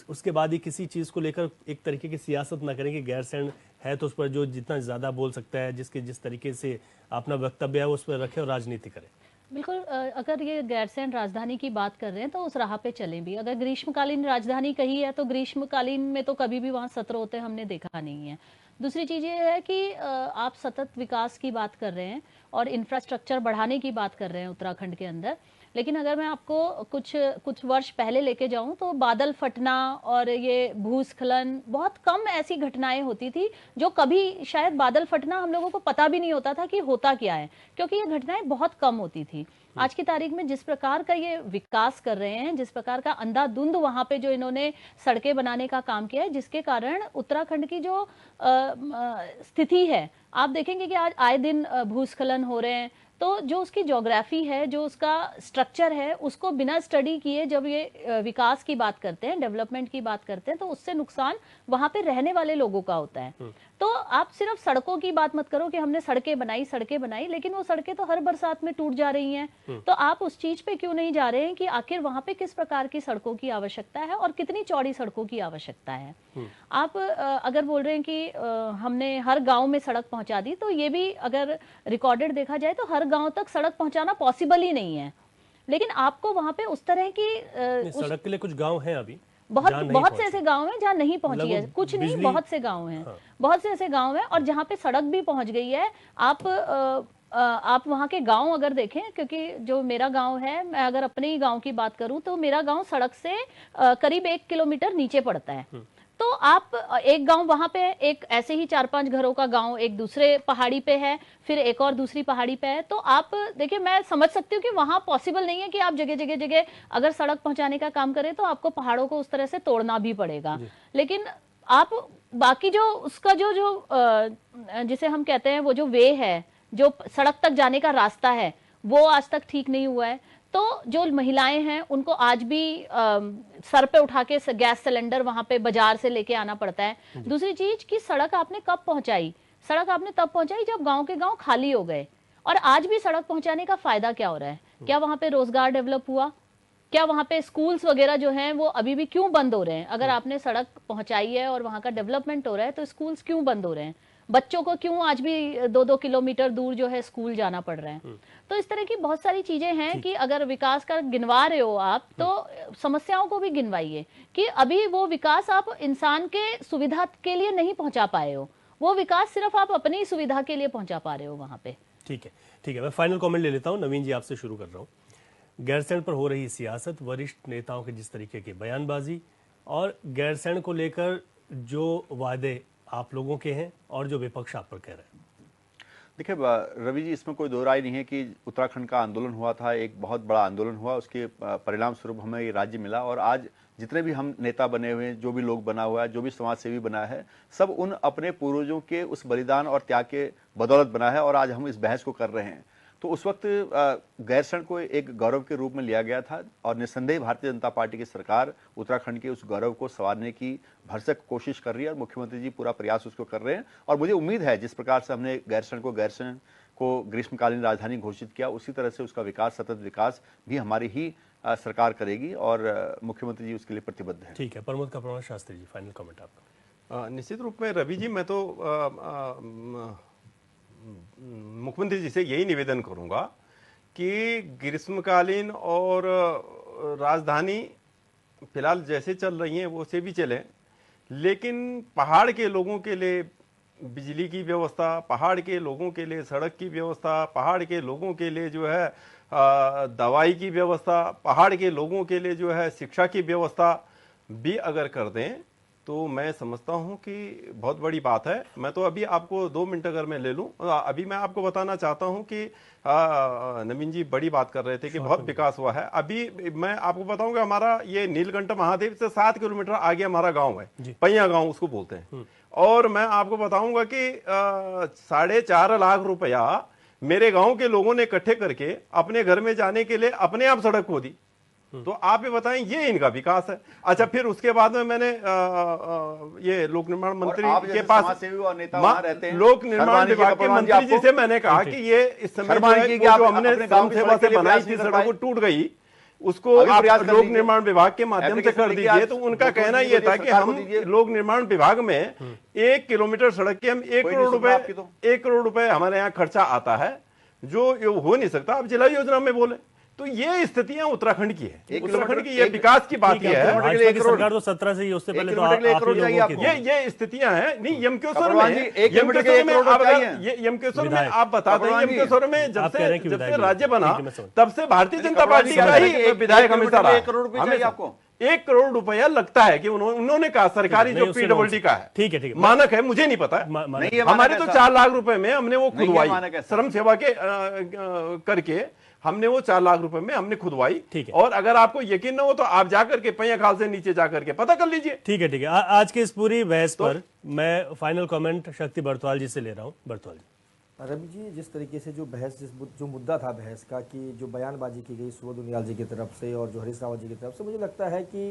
उसके बाद ही किसी चीज़ को लेकर एक तरीके की सियासत ना करें कि गैरसैंण है तो उस पर जो जितना ज़्यादा बोल सकता है, जिस तरीके से अपना वक्तव्य है उस पर रखे और राजनीति करें। बिल्कुल, अगर ये गैरसैंण राजधानी की बात कर रहे हैं तो उस राह पे चलें भी। अगर ग्रीष्मकालीन राजधानी कही है तो ग्रीष्मकालीन में तो कभी भी वहाँ सत्र होते हमने देखा नहीं है। दूसरी चीज़ ये है कि आप सतत विकास की बात कर रहे हैं और इंफ्रास्ट्रक्चर बढ़ाने की बात कर रहे हैं उत्तराखंड के अंदर, लेकिन अगर मैं आपको कुछ वर्ष पहले लेके जाऊं तो बादल फटना और ये भूस्खलन, बहुत कम ऐसी घटनाएं होती थी जो कभी शायद बादल फटना हम लोगों को पता भी नहीं होता था कि होता क्या है, क्योंकि ये घटनाएं बहुत कम होती थी। आज की तारीख में जिस प्रकार का ये विकास कर रहे हैं, जिस प्रकार का अंधाधुंध वहां पे जो इन्होंने सड़कें बनाने का काम किया है, जिसके कारण उत्तराखंड की जो स्थिति है, आप देखेंगे कि आज आए दिन भूस्खलन हो रहे हैं। तो जो उसकी ज्योग्राफी है, जो उसका स्ट्रक्चर है, उसको बिना स्टडी किए जब ये विकास की बात करते हैं, डेवलपमेंट की बात करते हैं, तो उससे नुकसान वहां पे रहने वाले लोगों का होता है। तो आप सिर्फ सड़कों की बात मत करो कि हमने सड़कें बनाई, लेकिन वो सड़कें तो हर बरसात में टूट जा रही हैं। तो आप उस चीज पे क्यों नहीं जा रहे हैं कि आखिर वहां पे किस प्रकार की सड़कों की आवश्यकता है और कितनी चौड़ी सड़कों की आवश्यकता है। आप अगर बोल रहे हैं कि हमने हर गांव में सड़क पहुंचा दी, तो ये भी अगर रिकॉर्डेड देखा जाए तो हर गांव तक सड़क पहुंचाना पॉसिबल ही नहीं है। लेकिन आपको वहां पे उस तरह की सड़क के लिए कुछ गांव हैं अभी, बहुत से ऐसे गांव हैं जहां नहीं पहुंची है, कुछ नहीं, बहुत से गांव हैं, बहुत से ऐसे गांव हैं और जहां पे सड़क भी पहुंच गई है। आप आप वहाँ के गांव अगर देखें, क्योंकि जो मेरा गांव है, मैं अगर अपने ही गांव की बात करूं तो मेरा गांव सड़क से करीब 1 किलोमीटर नीचे पड़ता है। तो आप एक गांव वहां पे, एक ऐसे ही 4-5 घरों का गांव एक दूसरे पहाड़ी पे है, फिर एक और दूसरी पहाड़ी पे है। तो आप देखिए, मैं समझ सकती हूँ कि वहां पॉसिबल नहीं है कि आप जगह जगह जगह अगर सड़क पहुंचाने का काम करें तो आपको पहाड़ों को उस तरह से तोड़ना भी पड़ेगा। लेकिन आप बाकी जो उसका जो जिसे हम कहते हैं वो जो वे है, जो सड़क तक जाने का रास्ता है, वो आज तक ठीक नहीं हुआ है। तो जो महिलाएं हैं उनको आज भी सर पे उठा के गैस सिलेंडर वहां पे बाजार से लेके आना पड़ता है। दूसरी चीज कि सड़क आपने कब पहुंचाई? सड़क आपने तब पहुंचाई जब गांव के गांव खाली हो गए। और आज भी सड़क पहुंचाने का फायदा क्या हो रहा है? क्या वहां पे रोजगार डेवलप हुआ? क्या वहां पे स्कूल्स वगैरह जो हैं वो अभी भी क्यों बंद हो रहे हैं? अगर आपने सड़क पहुंचाई है और वहां का डेवलपमेंट हो रहा है तो स्कूल्स क्यों बंद हो रहे हैं? बच्चों को क्यों आज भी 2-2 किलोमीटर दूर जो है स्कूल जाना पड़ रहा है? तो इस तरह की बहुत सारी चीजें हैं कि अगर विकास का गिनवा रहे हो आप तो समस्याओं को भी गिनवाइए कि अभी वो विकास आप इंसान के सुविधा के लिए नहीं पहुंचा पाए हो, वो विकास सिर्फ आप अपनी सुविधा के लिए पहुंचा पा रहे हो वहां पे। ठीक है, मैं फाइनल कमेंट ले लेता हूं। नवीन जी, आपसे शुरू कर रहा हूं। गैरसैंण पर हो रही सियासत, वरिष्ठ नेताओं के जिस तरीके की बयानबाजी और गैरसैंण को लेकर जो वादे आप लोगों के हैं और जो विपक्ष आप पर कह रहे हैं। देखिए रवि जी, इसमें कोई दो राय नहीं है कि उत्तराखंड का आंदोलन हुआ था, एक बहुत बड़ा आंदोलन हुआ, उसके परिणाम स्वरूप हमें ये राज्य मिला। और आज जितने भी हम नेता बने हुए हैं, जो भी लोग बना हुआ है, जो भी समाज सेवी बना है, सब उन अपने पूर्वजों के उस बलिदान और त्याग के बदौलत बना है और आज हम इस बहस को कर रहे हैं। तो उस वक्त गैरसैंण को एक गौरव के रूप में लिया गया था और निस्संदेह भारतीय जनता पार्टी की सरकार उत्तराखंड के उस गौरव को संवारने की भरसक कोशिश कर रही है और मुख्यमंत्री जी पूरा प्रयास उसको कर रहे हैं। और मुझे उम्मीद है जिस प्रकार से हमने गैरसैंण को ग्रीष्मकालीन राजधानी घोषित किया, उसी तरह से उसका विकास, सतत विकास भी हमारी ही सरकार करेगी और मुख्यमंत्री जी उसके लिए प्रतिबद्ध है। ठीक है, प्रमोद कपड़वाल शास्त्री जी, फाइनल कमेंट आपका। निश्चित रूप में रवि जी, मैं तो मुख्यमंत्री जी से यही निवेदन करूंगा कि ग्रीष्मकालीन और राजधानी फिलहाल जैसे चल रही हैं वो से भी चले, लेकिन पहाड़ के लोगों के लिए बिजली की व्यवस्था, पहाड़ के लोगों के लिए सड़क की व्यवस्था, पहाड़ के लोगों के लिए जो है दवाई की व्यवस्था, पहाड़ के लोगों के लिए जो है शिक्षा की व्यवस्था भी अगर कर दें तो मैं समझता हूं कि बहुत बड़ी बात है। मैं तो अभी आपको 2 मिनट अगर मैं ले लूं, अभी मैं आपको बताना चाहता हूं कि नवीन जी बड़ी बात कर रहे थे कि बहुत विकास हुआ है। अभी मैं आपको बताऊंगा, हमारा ये नीलकंठ महादेव से 7 किलोमीटर आगे हमारा गांव है, पैया गांव उसको बोलते हैं। और मैं आपको बताऊंगा कि 4.5 लाख रुपया मेरे गांव के लोगों ने इकट्ठे करके अपने घर में जाने के लिए अपने आप सड़क खोदी। तो आप ये बताएं, ये इनका विकास है। अच्छा, फिर उसके बाद में मैंने ये लोक निर्माण मंत्री के पास, लोक निर्माण विभाग के मंत्री जी से मैंने कहा कि ये इस समय जो हमने ग्राम सेवा से बनाई थी सड़क, वो टूट गई, उसको आप लोक निर्माण विभाग के माध्यम से कर दीजिए। तो उनका कहना यह था कि हम लोक निर्माण विभाग में 1 किलोमीटर सड़क के हम 1 करोड़ रुपए हमारे यहाँ खर्चा आता है, जो हो नहीं सकता। आप जिला योजना में बोले तो ये स्थितियां उत्तराखंड की है, उत्तराखंड की ये विकास की बात है। सरकार तो 17 से ही, उससे पहले तो ये स्थितियां हैं। नहीं, यमकेश्वर में आप बता दें, यमकेश्वर में जब से राज्य बना तब से भारतीय जनता पार्टी का ही विधायक हमेशा रहा। 1 करोड़ रुपया लगता है कि उन्होंने कहा, सरकारी जो PWD का है, ठीक है, मानक है, मुझे नहीं पता, हमारे तो 4 लाख रुपए में हमने वो खुदवाई, श्रम सेवा के करके हमने वो 4 लाख रुपए में हमने खुदवाई। और अगर आपको यकीन ना हो तो आप जाकर के पैया खाल से नीचे जाकर के पता कर लीजिए। ठीक है, आज की इस पूरी बहस पर मैं फाइनल कमेंट शक्ति बरतवाल जी से ले रहा हूं। बरतवाल जी। रवि जी, जिस तरीके से जो बहस, जो मुद्दा था बहस का, कि जो बयानबाजी की गई सुबोध उनियाल जी की तरफ से और जो हरीश रावत जी की तरफ से, मुझे लगता है कि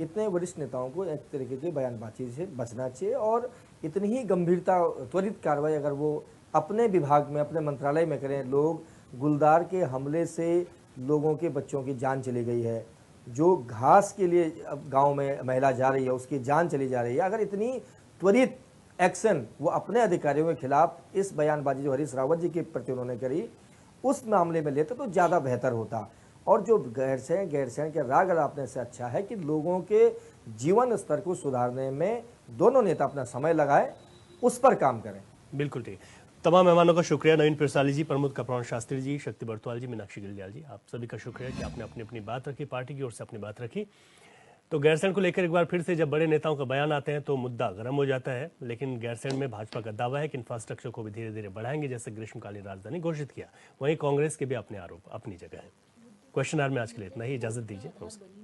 इतने वरिष्ठ नेताओं को एक तरीके की बयानबाजी से बचना चाहिए और इतनी ही गंभीरता, त्वरित कार्रवाई अगर वो अपने विभाग में, अपने मंत्रालय में करें। लोग गुलदार के हमले से लोगों के बच्चों की जान चली गई है, जो घास के लिए गांव में महिला जा रही है उसकी जान चली जा रही है। अगर इतनी त्वरित एक्शन वो अपने अधिकारियों के खिलाफ, इस बयानबाजी जो हरीश रावत जी के प्रति उन्होंने करी, उस मामले में लेते तो ज़्यादा बेहतर होता। और जो गैरसैंण के राग आपने से अच्छा है कि लोगों के जीवन स्तर को सुधारने में दोनों नेता अपना समय लगाए, उस पर काम करें। बिल्कुल ठीक। तमाम मेहमानों का शुक्रिया, नवीन पिरसाली जी, प्रमोद कपरान शास्त्री जी, शक्ति बरतवाल जी, मीनाक्षी गिलजाल जी, आप सभी का शुक्रिया कि आपने अपनी अपनी बात रखी, पार्टी की ओर से अपनी बात रखी। तो गैरसैंण को लेकर एक बार फिर से जब बड़े नेताओं का बयान आते हैं तो मुद्दा गर्म हो जाता है, लेकिन गैरसैंण में भाजपा का दावा है कि इंफ्रास्ट्रक्चर को भी धीरे धीरे बढ़ाएंगे, जैसे ग्रीष्मकालीन राजधानी घोषित किया। वहीं कांग्रेस के भी अपने आरोप अपनी जगह है। क्वेश्चन आवर में आज के लिए इतना ही, इजाजत दीजिए, नमस्कार।